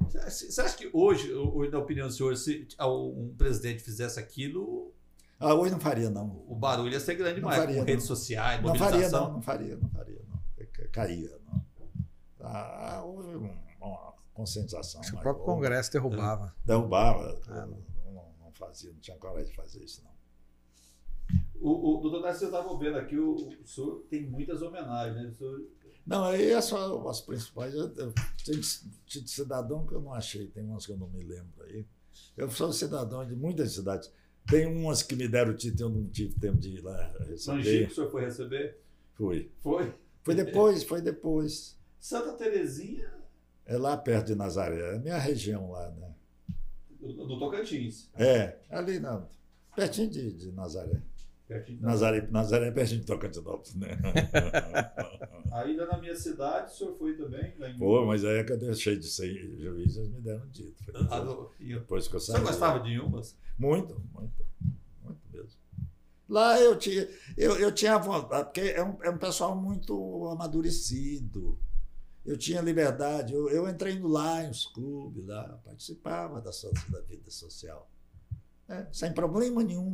Você acha que hoje, na opinião do senhor, se um presidente fizesse aquilo... hoje não faria, não. O barulho ia ser grande demais, com redes sociais, mobilização. Não faria, não. Caía, não. Houve uma conscientização. O próprio Congresso derrubava. Derrubava. Não fazia, não tinha coragem de fazer isso, não. O doutor Darcy, eu estava vendo aqui, o senhor tem muitas homenagens, né? Não, aí é só as principais. Eu tenho cidadão que eu não achei, tem umas que eu não me lembro aí. Eu sou cidadão de muitas cidades. Tem umas que me deram o título, eu não tive tempo de ir lá receber. Angico, o senhor foi receber? Fui. Foi? Foi depois. Santa Terezinha? É lá perto de Nazaré, é a minha região lá, né? Do Tocantins. Ali não. Pertinho de Nazaré. Nazaré é pertinho de Tocantinópolis, né? Ainda na minha cidade, o senhor foi também? Mas aí é que eu deixei de ser juiz, eles me deram título. Depois que eu saí. Você gostava de Inhumas? Muito mesmo. Lá eu tinha vontade, porque é um pessoal muito amadurecido. Eu tinha liberdade. Eu entrei no Lions Clube, lá, participava da vida social. Sem problema nenhum,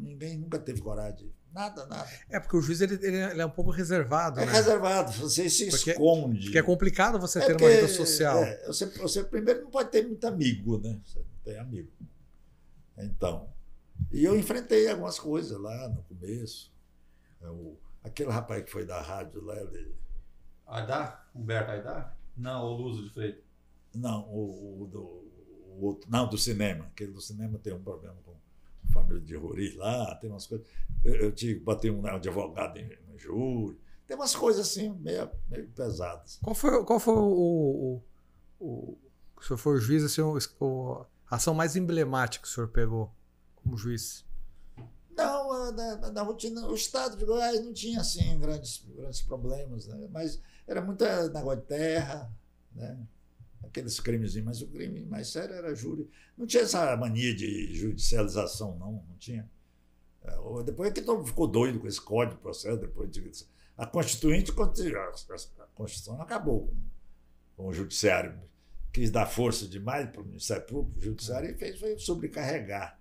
ninguém nunca teve coragem. Nada. Porque o juiz ele é um pouco reservado. É, né? Reservado, você se esconde. Porque é complicado você ter uma vida social. Você primeiro não pode ter muito amigo, né? Você não tem amigo. Então, e eu enfrentei algumas coisas lá no começo. Aquele rapaz que foi da rádio lá, ele... Aidar? Humberto Aidar? Não, o Luso de Freitas. Não, o outro. Não, do cinema. Aquele do cinema tem um problema com a família de Rori lá, tem umas coisas. Eu tive que bater um advogado no júri. Tem umas coisas assim, meio pesadas. Qual foi o senhor foi o juiz, assim, a ação mais emblemática que o senhor pegou como juiz? Não, na rotina, o estado de Goiás não tinha assim grandes problemas, né? Mas era muito negócio de terra, né? Aqueles crimezinhos, mas o crime mais sério era júri. Não tinha essa mania de judicialização, não tinha. Depois é que todo mundo ficou doido com esse código de processo, depois a Constituinte, a Constituição acabou com o judiciário, quis dar força demais para o Ministério Público, o judiciário, e foi sobrecarregar.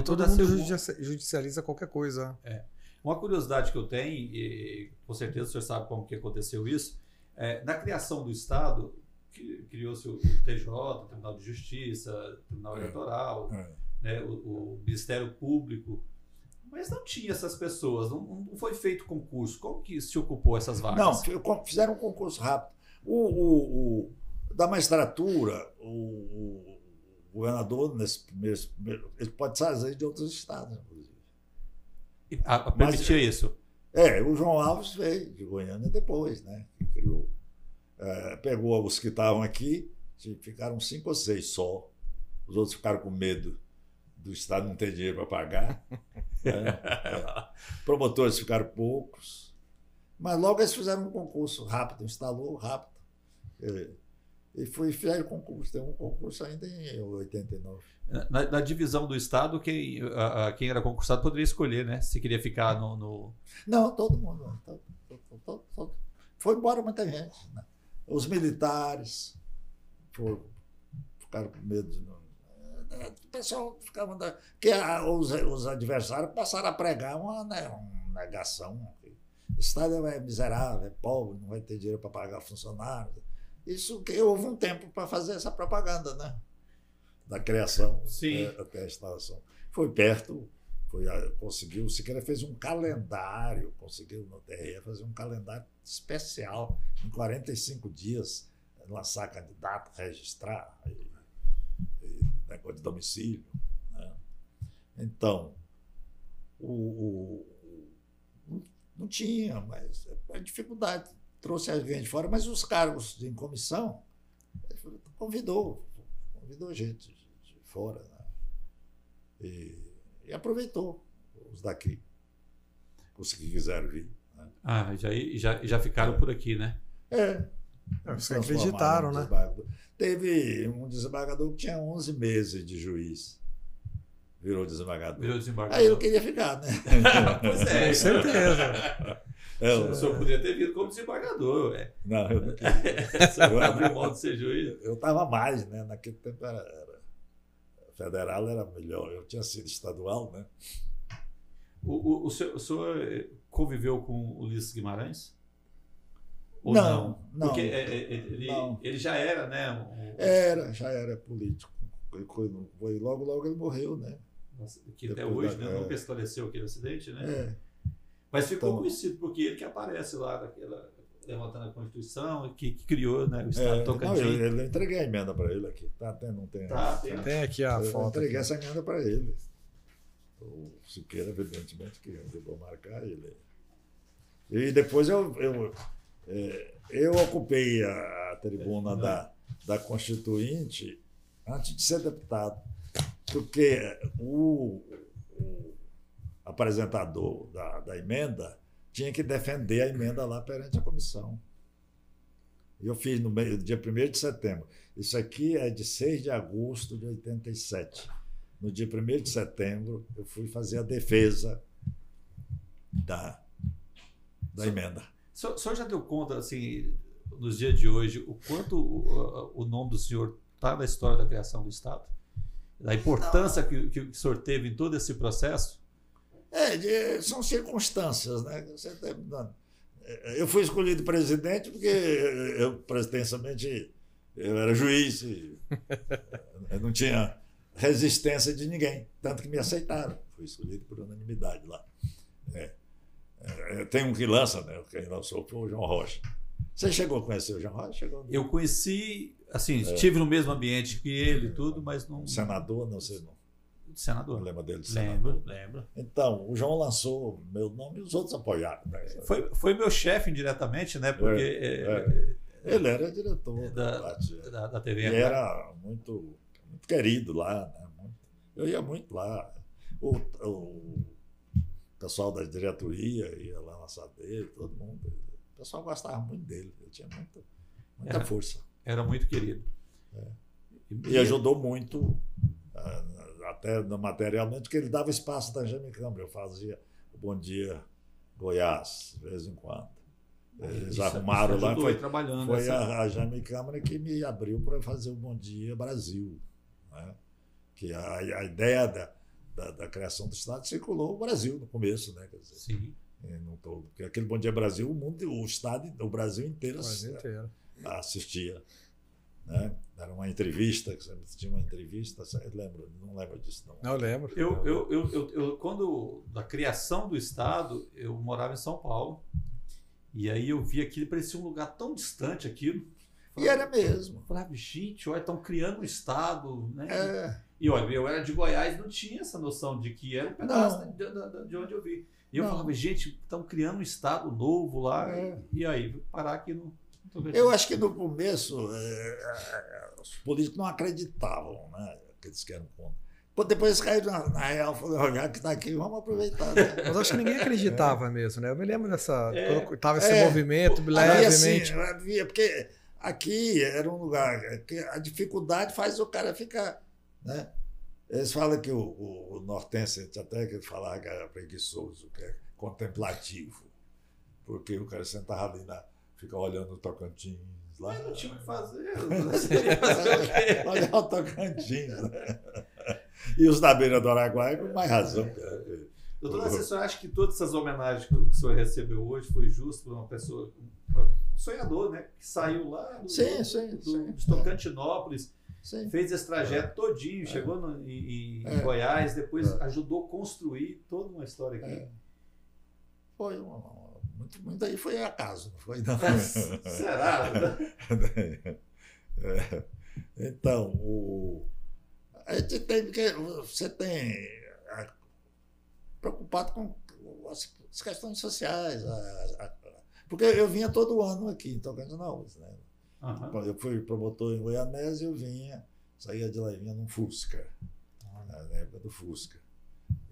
Todo mundo judicializa qualquer coisa. Uma curiosidade que eu tenho, e com certeza o senhor sabe como que aconteceu isso, na criação do Estado, criou-se o TJ, o Tribunal de Justiça, o Tribunal Eleitoral, né, o Ministério Público, mas não tinha essas pessoas, não foi feito concurso. Como que se ocupou essas vagas? Não, fizeram um concurso rápido. Da magistratura, o governador, nesse primeiro, ele pode trazer de outros estados, inclusive. Permitia isso? O João Alves veio de Goiânia depois, né? Criou. Pegou os que estavam aqui, ficaram 5 ou 6 só. Os outros ficaram com medo do Estado não ter dinheiro para pagar. Promotores ficaram poucos. Mas logo eles fizeram um concurso rápido, instalou rápido. E fizeram concurso. Tem um concurso ainda em 89. Na divisão do Estado, quem era concursado poderia escolher, né? Se queria ficar no... Não, todo mundo. Todo. Foi embora muita gente, né? Os militares ficaram com medo de... O pessoal ficava... os adversários passaram a pregar uma negação. O Estado é miserável, é pobre, não vai ter dinheiro para pagar funcionários. Isso que houve um tempo para fazer essa propaganda, né? Da criação até a instalação. Foi perto, conseguiu. O Siqueira fez um calendário, conseguiu no TRE fazer um calendário especial, em 45 dias, lançar candidato, registrar, negócio de domicílio. Né? Então, não tinha, mas a dificuldade. Trouxe alguém de fora, mas os cargos em comissão convidou gente de fora, né? E aproveitou os daqui, os que quiseram vir. Né? Já ficaram por aqui, né? Vocês acreditaram, né? Teve um desembargador que tinha 11 meses de juiz. Virou desembargador. Aí eu queria ficar, né? Pois com certeza. O senhor podia ter vindo como desembargador. Não, eu não queria. Eu abri mão de ser juiz. Eu estava mais, né? Naquele tempo federal era melhor. Eu tinha sido estadual, né? O senhor conviveu com o Ulisses Guimarães? Ou não? Porque ele já era, né? Já era político. Logo ele morreu, né? Nossa, que até hoje nunca esclareceu aquele acidente, né? Mas ficou conhecido porque ele que aparece lá levantando a Constituição, que criou, né, o Estado Tocantins. Eu entreguei a emenda para ele aqui. Não tem. Tem aqui a foto. Eu entreguei essa emenda para ele. O Siqueira, evidentemente, que ajudou a marcar ele. E depois eu ocupei a tribuna da Constituinte antes de ser deputado, porque o apresentador da emenda tinha que defender a emenda lá perante a comissão. Eu fiz no dia 1º de setembro. Isso aqui é de 6 de agosto de 87. No dia 1º de setembro, eu fui fazer a defesa da emenda. O senhor já deu conta, assim, nos dias de hoje, o quanto o nome do senhor está na história da criação do Estado? Da importância que o senhor teve em todo esse processo? São circunstâncias, né? Eu fui escolhido presidente porque pretensamente, eu era juiz e eu não tinha resistência de ninguém, tanto que me aceitaram. Fui escolhido por unanimidade lá. Tem um que lança, né? Quem lançou foi o João Rocha. Você chegou a conhecer o João Rocha? Chegou... Eu conheci, assim, estive no mesmo ambiente que ele e tudo, mas não... Senador, não sei não. Senador. Não lembra dele de senador? Lembro. Então, o João lançou meu nome e os outros apoiaram. Né? Foi meu chefe indiretamente, né? Porque... Ele era diretor da TV. E era muito querido lá. Né? Eu ia muito lá. O pessoal da diretoria ia lá na sala dele, todo mundo. O pessoal gostava muito dele. Ele tinha muita força. Era muito querido. E ajudou muito, até materialmente, porque ele dava espaço da Jaime Câmara. Eu fazia o Bom Dia Goiás, de vez em quando. Eles arrumaram lá, foi a Jaime Câmara que me abriu para fazer o Bom Dia Brasil. Né? Que a ideia da criação do Estado circulou o Brasil no começo, né? Quer dizer, sim. Porque aquele Bom Dia Brasil, o Estado, o Brasil inteiro assistia. Né? Era uma entrevista, tinha uma entrevista, não lembro disso não. Não lembro. Eu quando da criação do Estado, eu morava em São Paulo. E aí eu vi aquilo, parecia um lugar tão distante aquilo. E era mesmo. Falava, gente, olha, estão criando um Estado, né? E olha, eu era de Goiás, não tinha essa noção de que era um pedaço de onde eu vi. E eu falava, gente, estão criando um Estado novo lá. E aí, parar aqui no... Eu acho que no começo os políticos não acreditavam, né? Que eles querem conta. Depois caíram na real, falaram, já que está aqui, vamos aproveitar. Né? Mas acho que ninguém acreditava mesmo, né? Eu me lembro dessa. Quando estava esse movimento, levemente. Havia, porque aqui era um lugar que a dificuldade faz o cara ficar. Né? Eles falam que o nortense, até que ele falava que era preguiçoso, que é contemplativo, porque o cara sentava ali fica olhando o Tocantins lá. Mas não tinha o que fazer. Olhar o Tocantins, né? E os da beira do Araguaia com mais razão. Doutor Narciso, você acha que todas essas homenagens que o senhor recebeu hoje foi justo para uma pessoa, um sonhador, né? Que saiu lá de Tocantinópolis, fez esse trajeto todinho, chegou em Goiás, depois ajudou a construir toda uma história aqui. Foi muito aí foi acaso, não foi? Não. Será? Então, a gente tem, porque você tem preocupado com as questões sociais, porque eu vinha todo ano aqui em Tocantinópolis, né? Quando eu fui promotor em Goianésia, eu saía de lá e vinha num Fusca, na época do Fusca.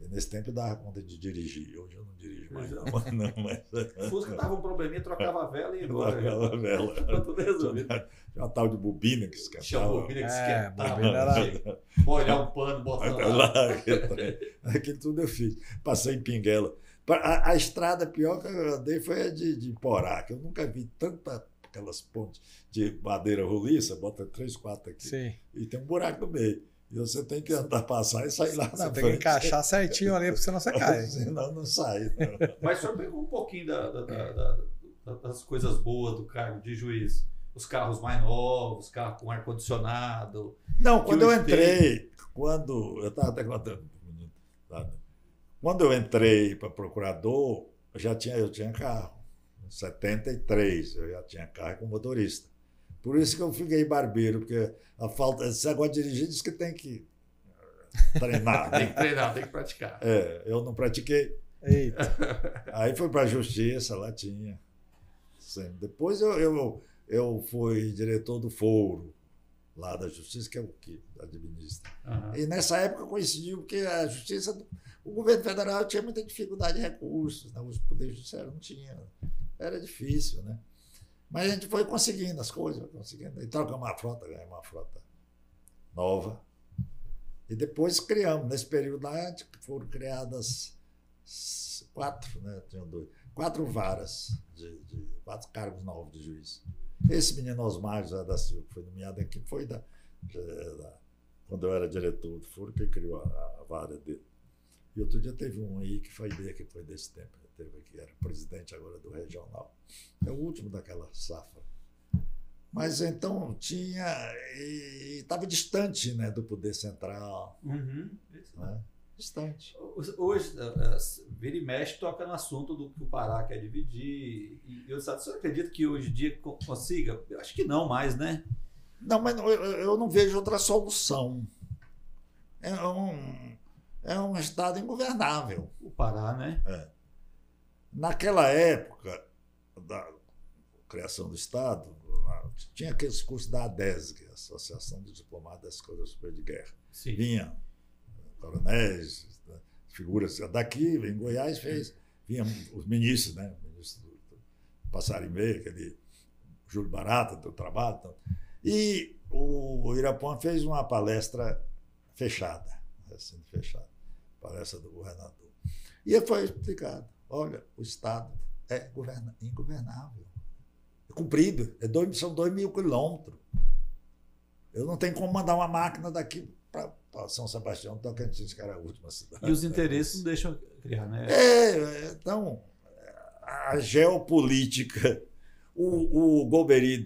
E nesse tempo eu dava conta de dirigir. Hoje eu não dirijo mais. O Fusca dava um probleminha, trocava a vela e agora. Trocava a vela. Tá tudo resolvido. Tinha uma tal de bobina que esquentava. Tinha bobina que esquentava. Molhar um pano, botar lá. Aquilo tudo eu fiz. Passei em Pinguela. A estrada pior que eu andei foi a de Porá, que eu nunca vi aquelas pontes de madeira roliça, bota 3, 4 aqui. Sim. E tem um buraco no meio. E você tem que andar, passar e sair lá na frente. Tem que encaixar certinho ali, porque senão você cai. Senão não sai. Não. Mas o senhor pegou um pouquinho das coisas boas do cargo de juiz. Os carros mais novos, carro com ar-condicionado. Não, quando eu entrei, eu estava até contando para o menino. Quando eu entrei para procurador, eu tinha carro. Em 73, eu já tinha carro com motorista. Por isso que eu fiquei barbeiro, porque esse negócio de dirigir diz que tem que treinar. Tem que treinar, tem que praticar. Eu não pratiquei. Eita. Aí fui para a justiça, lá tinha. Depois eu fui diretor do foro, lá da justiça, que é o que administra. E nessa época coincidiu, porque a justiça, o governo federal tinha muita dificuldade de recursos, né? Os poderes judiciários não tinham. Era difícil, né? Mas a gente foi conseguindo as coisas, E trocamos uma frota, ganhamos uma frota nova. E depois criamos, nesse período lá, foram criadas 4, né? Tinham 4 varas, 4 cargos novos de juiz. Esse menino Osmar José da Silva, que foi nomeado aqui, foi quando eu era diretor do foro, que criou a vara dele. E outro dia teve um aí que foi desse tempo. Teve aqui, era presidente agora do regional. É o último daquela safra. Mas então tinha. E estava distante, né, do poder central. Né? distante. Hoje, vira e mexe, toca no assunto do que o Pará quer dividir. E o Estado, você acredita que hoje em dia consiga? Eu acho que não mais, né? Não, mas eu não vejo outra solução. É um Estado ingovernável. O Pará, né? É. Naquela época da criação do Estado, tinha aqueles cursos da ADESG, Associação dos Diplomatas da Escola Superior de Guerra. Sim. Vinha coronéis, figuras daqui, em Goiás vinham os ministros, né? O ministro do Passarinho, aquele Júlio Barata, do trabalho. Então. E o Irapuã fez uma palestra fechada, assim, palestra do governador. E foi explicado, olha, o Estado é ingovernável. É comprido, são 2.000 quilômetros. Eu não tenho como mandar uma máquina daqui para São Sebastião, Tocantins, que era a última cidade. E os interesses não deixam criar, né? Então, a geopolítica, o Golbery,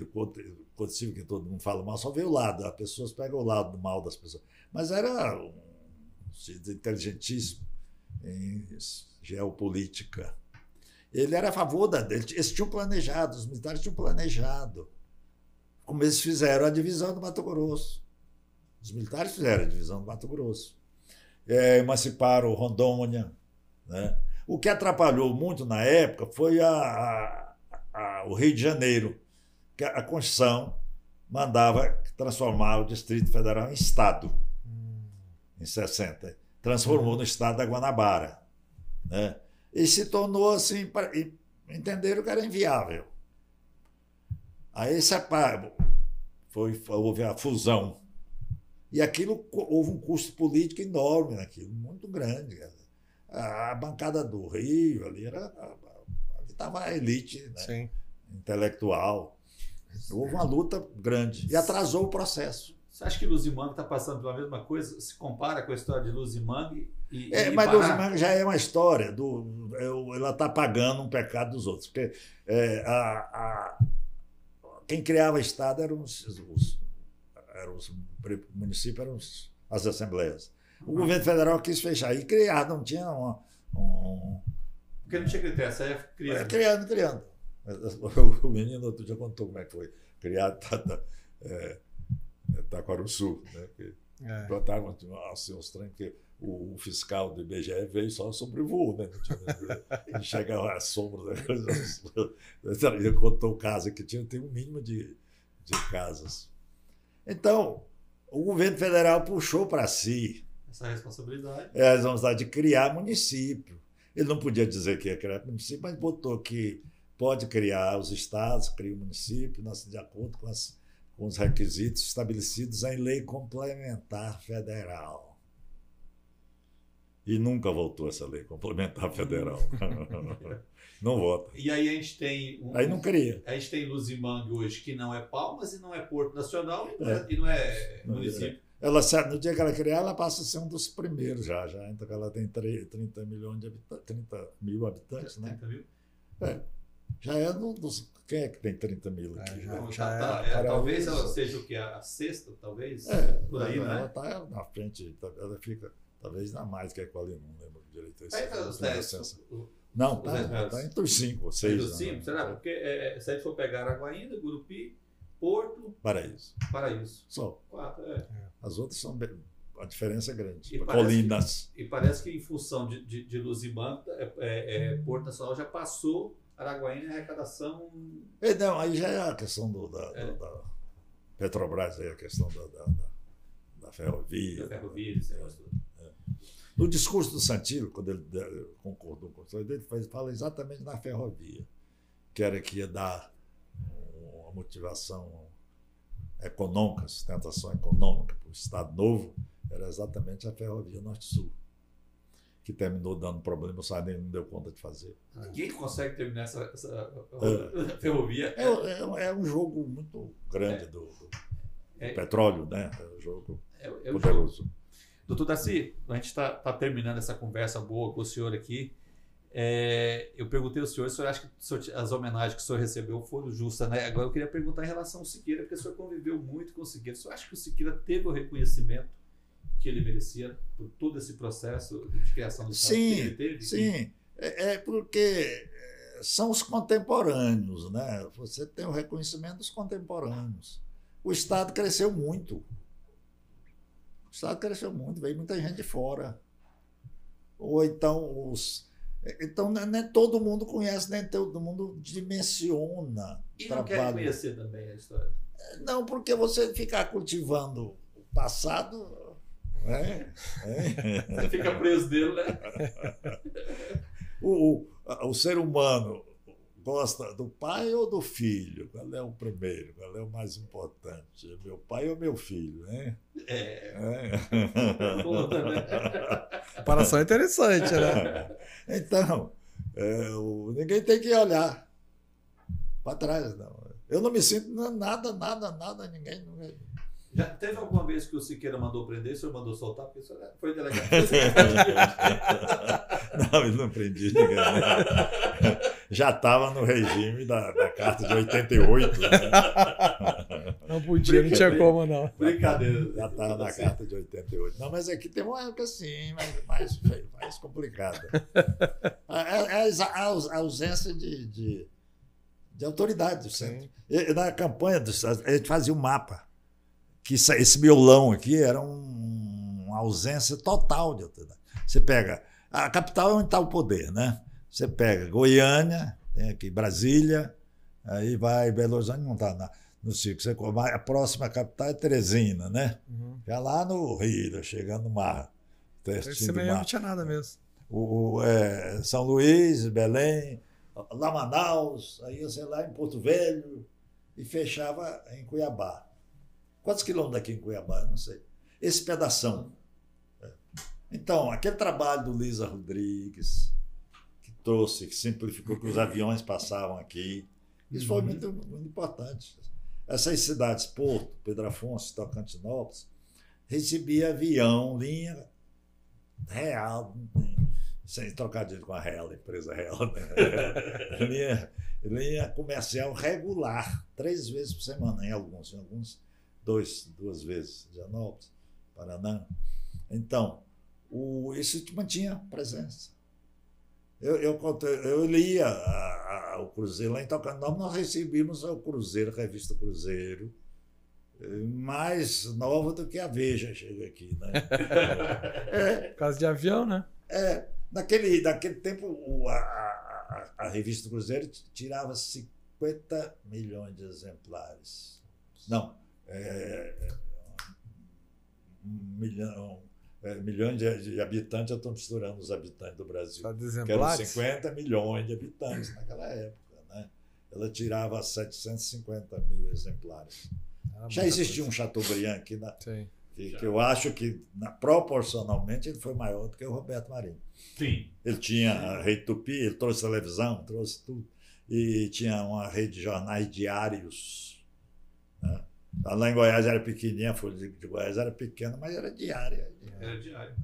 que todo mundo fala mal, só vê o lado, as pessoas pegam o lado do mal das pessoas. Mas era inteligentíssimo em geopolítica. Ele era a favor eles tinham planejado, os militares tinham planejado. Como eles fizeram a divisão do Mato Grosso. Os militares fizeram a divisão do Mato Grosso. Emanciparam Rondônia. Né? O que atrapalhou muito na época foi o Rio de Janeiro, que a Constituição mandava transformar o Distrito Federal em Estado, em 60. Transformou no Estado da Guanabara. Né? E se tornou assim, entenderam que era inviável. Aí houve a fusão. E aquilo, houve um custo político enorme naquilo, muito grande. A bancada do Rio, ali estava a elite, né? Intelectual. Houve uma luta grande e atrasou o processo. Você acha que Luzimangue está passando pela mesma coisa? Se compara com a história de Luzimangue mas Luzimangue já é uma história. Ela está pagando um pecado dos outros. Porque quem criava Estado eram os municípios, eram as assembleias. O governo federal quis fechar e criar, não tinha Porque não tinha critério, você ia criando. Criando. O menino outro dia contou como é que foi criado Taquarussu, né? Botaram assim, uns trem que o fiscal do IBGE veio só sobre o voo, né? Ele chegava às sombras da coisa. Ele contou casa que tem um mínimo de casas. Então, o governo federal puxou para si essa responsabilidade. A responsabilidade de criar município. Ele não podia dizer que ia criar município, mas botou que pode criar os estados, cria o município, de acordo com os requisitos estabelecidos em lei complementar federal. E nunca voltou essa lei complementar federal. Não vota. E aí a gente tem... Aí não cria. A gente tem Luzimangue hoje, que não é Palmas e não é Porto Nacional e não é município. No dia que ela criar, ela passa a ser um dos primeiros já. Então ela tem 30 milhões de habitantes, 30 mil habitantes, né? 30 mil? Já é um dos... Quem é que tem 30 mil aqui? Talvez ela seja o que? A sexta, talvez? Por aí, né? Ela está na frente, ela fica talvez na mais que a Equali, não lembro direito. Não, está entre os 5 ou 6. Entre os 5, será? Porque se a gente for pegar Araguaína, Gurupi, Porto... Paraíso. Só. 4, As outras são... A diferença é grande. Colinas. E parece que em função de Luzimangue, Porto Nacional já passou Araguaína em arrecadação... Não, aí já é a questão da Petrobras, aí a questão da ferrovia. Da ferrovia, esse negócio todo. No discurso do Santino, quando ele concordou com o conselho, ele fala exatamente na ferrovia, que era que ia dar uma motivação econômica, sustentação econômica para o Estado Novo, era exatamente a ferrovia Norte-Sul, que terminou dando problema, o Sarney não deu conta de fazer. Ninguém consegue terminar essa ferrovia. É um jogo muito grande do petróleo, né? É um jogo poderoso. Doutor Darcy, a gente está terminando essa conversa boa com o senhor aqui. Eu perguntei ao senhor, o senhor acha que as homenagens que o senhor recebeu foram justas, né? Agora eu queria perguntar em relação ao Siqueira, porque o senhor conviveu muito com o Siqueira. O senhor acha que o Siqueira teve o reconhecimento que ele merecia por todo esse processo de criação do Estado que ele teve? Sim, porque são os contemporâneos, né? Você tem o reconhecimento dos contemporâneos. O Estado cresceu muito. O Estado cresceu muito, veio muita gente de fora. Ou então Então, nem todo mundo conhece, nem todo mundo dimensiona. E não quer conhecer também a história? Não, porque você ficar cultivando o passado. Você fica preso dele, né? O ser humano gosta do pai ou do filho? Qual é o primeiro? Qual é o mais importante? Meu pai ou meu filho? Né? Comparação é interessante, né? Então, ninguém tem que olhar para trás, não. Eu não me sinto nada, ninguém. Já teve alguma vez que o Siqueira mandou prender, o senhor mandou soltar, porque o senhor foi delegado? Não, ele não prendia ninguém. Né? Já estava no regime da Carta de 88. Né? Não podia, não tinha como, não. Brincadeira. Já estava na Carta de 88. Não, mas aqui tem uma época assim, mais complicada. A ausência de autoridade do centro. Na campanha do Estado, a gente fazia um mapa. Que esse miolão aqui era uma ausência total de autoridade. Você pega... A capital é onde está o poder, né? Você pega Goiânia, tem aqui Brasília, aí vai Belo Horizonte, não está no ciclo. A próxima capital é Teresina, né? Já lá no Rio, chegando no mar. Esse meio não tinha nada mesmo. São Luís, Belém, lá Manaus, aí você lá em Porto Velho e fechava em Cuiabá. Quantos quilômetros daqui em Cuiabá? Não sei. Esse pedação. Então, aquele trabalho do Lisa Rodrigues, que simplificou, que os aviões passavam aqui, isso foi muito, muito importante. Essas cidades, Porto, Pedro Afonso, Tocantinópolis, recebia avião, linha real, sem trocadilho com a Real, a empresa Real, né? linha comercial regular, 3 vezes por semana, em alguns 2 vezes, Janópolis, Paraná. Então, isso mantinha presença. Eu lia o Cruzeiro lá em Tocantinópolis, nós recebíamos o Cruzeiro, a revista Cruzeiro, mais nova do que a Veja chega aqui. Né? Por causa de avião, né? Naquele tempo, a revista Cruzeiro tirava 50 milhões de exemplares. Não, milhões de habitantes, eu estou misturando os habitantes do Brasil. Que eram 50 milhões de habitantes naquela época. Né? Ela tirava 750 mil exemplares. Já existia um Chateaubriand aqui, que eu acho que proporcionalmente ele foi maior do que o Roberto Marinho. Sim. Ele tinha a Rede Tupi, ele trouxe televisão, trouxe tudo. E tinha uma rede de jornais diários. Né? Lá em Goiás era pequenininha, a Folha de Goiás era pequena, mas era diária. Era diária.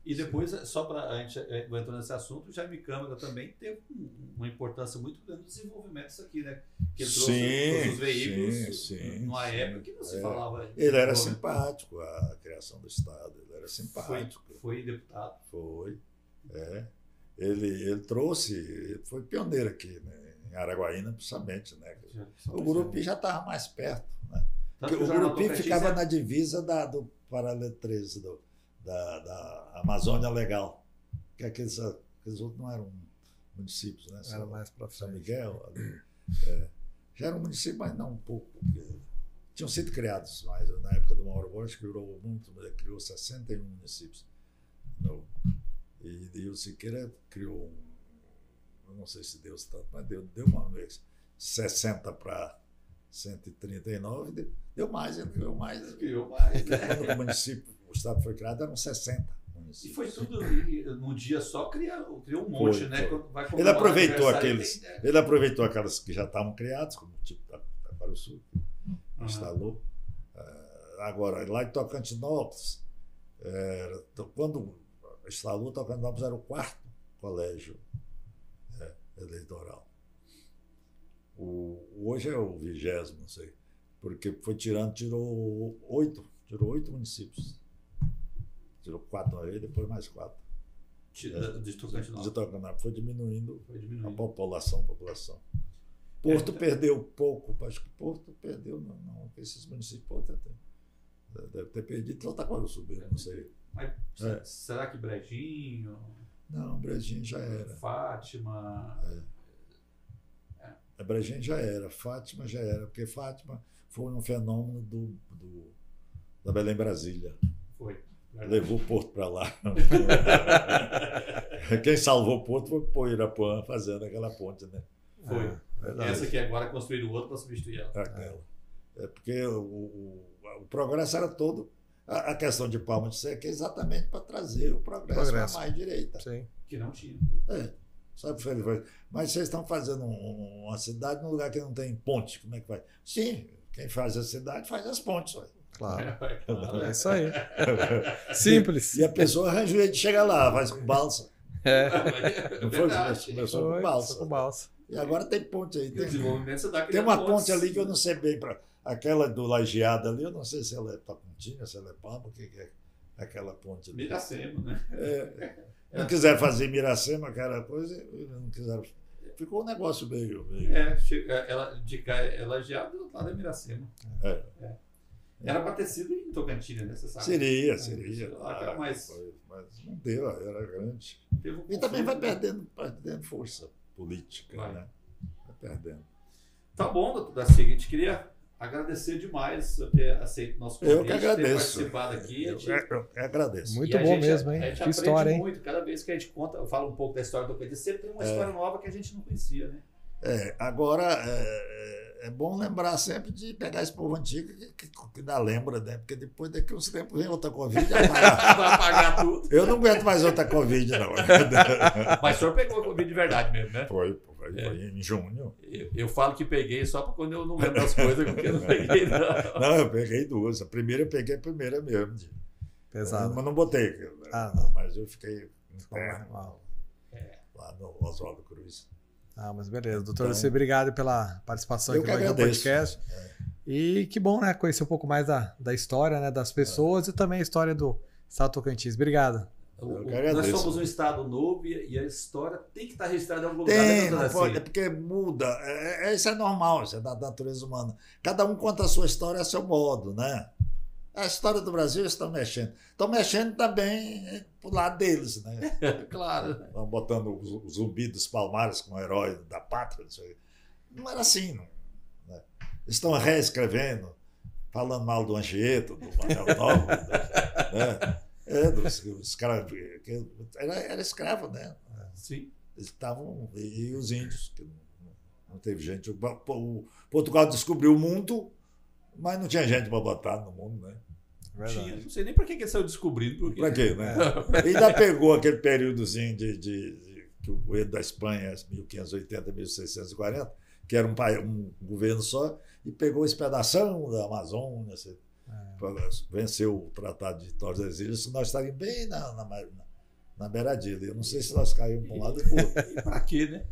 E depois, só para a gente entrar nesse assunto, o Jaime Câmara também teve uma importância muito grande no desenvolvimento disso aqui, né? Que ele trouxe os veículos numa época que não se falava. Ele era simpático, a criação do Estado, ele era simpático. Foi deputado? Foi. Ele foi pioneiro aqui, né? Em Araguaína, principalmente, né? O Gurupi já estava mais perto, né? Porque o Gurupi ficava na divisa do Paralelo 13, da Amazônia Legal. Que aqueles outros não eram municípios, né? Era mais para São Miguel, ali. Já era um município, mas não um pouco. Tinham sido criados, mas na época do Mauro Borges criou 61 municípios. E o Siqueira criou eu não sei se deu tanto, mas deu uma vez 60 para 139, deu mais, ele criou mais. Quando o município, o Estado foi criado, eram 60 municípios. E foi tudo num dia só, criou um monte, né? Ele aproveitou aquelas que já estavam criadas, como o tipo Taquarussu, que instalou. Agora, lá em Tocantinópolis, quando instalou, Tocantinópolis era o 4º colégio eleitoral. Hoje é o 20º, não sei, porque tirou 8 municípios. Tirou 4 uma vez, depois mais 4. De Tocantinópolis. De Tocantinópolis. Foi diminuindo a população. Porto então... perdeu pouco. Acho que Porto perdeu, não. Esses municípios Porto deve ter perdido Santa Cruz do Sul, não sei. Mas será que Brejinho? Não, Brejinho já era. Fátima. Brejinho já era, Fátima já era, porque Fátima foi um fenômeno da Belém Brasília. Foi. Levou o Porto para lá. Quem salvou o Porto foi o Poirapuã fazendo aquela ponte, né? Foi. Essa que agora construíram outro para substituir ela. Aquela. Porque o progresso era todo. A questão de Palma de Seca é exatamente para trazer o progresso para mais direita. Sim. Que não tinha. Sabe, mas vocês estão fazendo uma cidade num lugar que não tem ponte. Como é que vai? Sim, quem faz a cidade faz as pontes. Claro. É isso aí. Simples. E a pessoa arranja o jeito de chegar lá, faz com balsa. Não foi? Começou com balsa. E agora tem ponte aí. Tem uma ponte ali que eu não sei bem. Aquela do Lajeado ali, eu não sei se ela é Tapontina, se ela é Palma, o que é aquela ponte ali. Miracema, né? Não quiseram fazer Miracema, aquela coisa, não quiseram. Ficou um negócio meio. Ela Lajeado do lado da Miracema. Era para ter sido em Tocantina, né? Você sabe? Seria. Mas não deu, era grande. E também vai perdendo força política, né? Vai perdendo. Tá bom, doutor Daci, a gente queria agradecer demais por ter aceito o nosso convite, eu que agradeço. ter participado aqui. Eu agradeço. Muito bom mesmo, hein? A gente que história, hein? muito. Cada vez que a gente conta, eu falo um pouco da história do Tocantins, sempre tem uma história nova que a gente não conhecia, né? Agora, é bom lembrar sempre de pegar esse povo antigo que ainda lembra, né? Porque depois daqui uns tempos vem outra Covid e vai apagar tudo. Eu não aguento mais outra Covid, não. Mas o senhor pegou a Covid de verdade mesmo, né? Foi em junho. Eu falo que peguei só para quando eu não lembro das coisas, porque eu não peguei, não. Não, eu peguei 2. A primeira eu peguei a primeira mesmo. Pesado. Mas não botei. Não. Mas eu fiquei interno lá no Oswaldo Cruz. Mas beleza. Doutor, você obrigado pela participação aqui no podcast. E que bom, né? Conhecer um pouco mais da história, né? Das pessoas e também a história do Estado Tocantins. Obrigado. Nós somos um estado novo e a história tem que estar registrada em algum lugar. Não pode, porque muda. Isso é normal, isso é da natureza humana. Cada um conta a sua história a seu modo, né? A história do Brasil eles estão mexendo. Estão mexendo também pro lado deles, né? Claro. Estão botando o Zumbi dos Palmares como herói da pátria. Não era assim, não, né? Estão reescrevendo, falando mal do Anchieta, do Manuel Novo, né? Dos caras. Era escravo, né? Sim. Eles estavam. E os índios, que não teve gente. Portugal descobriu o mundo, mas não tinha gente para botar no mundo, né? Tinha, não sei nem por que ele saiu descobrindo. Para quê, né? Ele ainda pegou aquele períodozinho que o governo da Espanha, 1580, 1640, que era um governo só, e pegou esse pedação da Amazônia. Venceu o Tratado de Tordesilhas, nós estaríamos bem na beiradinha. Eu não sei se nós caímos para um lado ou para o outro. E para quê, né?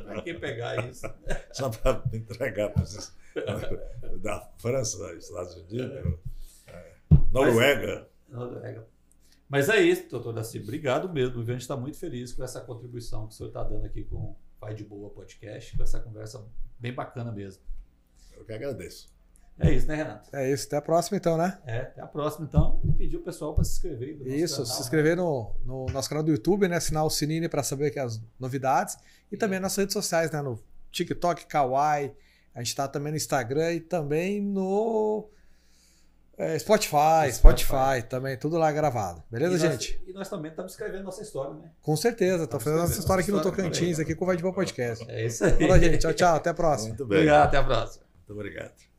Para que pegar isso? Só para entregar para vocês. Da França, dos Estados Unidos, Noruega. Mas é isso, doutor Daci. Obrigado mesmo. A gente está muito feliz com essa contribuição que o senhor está dando aqui com o Pai de Boa Podcast, com essa conversa bem bacana mesmo. Eu que agradeço. É isso, né, Renato? É isso. Até a próxima, então, né? Até a próxima, então. E pedir o pessoal para se inscrever. Isso, se inscrever no nosso canal do YouTube, né? Assinar o sininho para saber as novidades. E também nas redes sociais, né? No TikTok, Kawaii. A gente está também no Instagram e também no Spotify também, tudo lá gravado. Beleza, gente? E nós também estamos escrevendo nossa história, né? Com certeza, estamos fazendo nossa história aqui no Tocantins, aqui com o Vai de Boa Podcast. É isso aí. Fala, gente. Tchau, tchau. Até a próxima. Muito bem. Obrigado, até a próxima. Muito obrigado.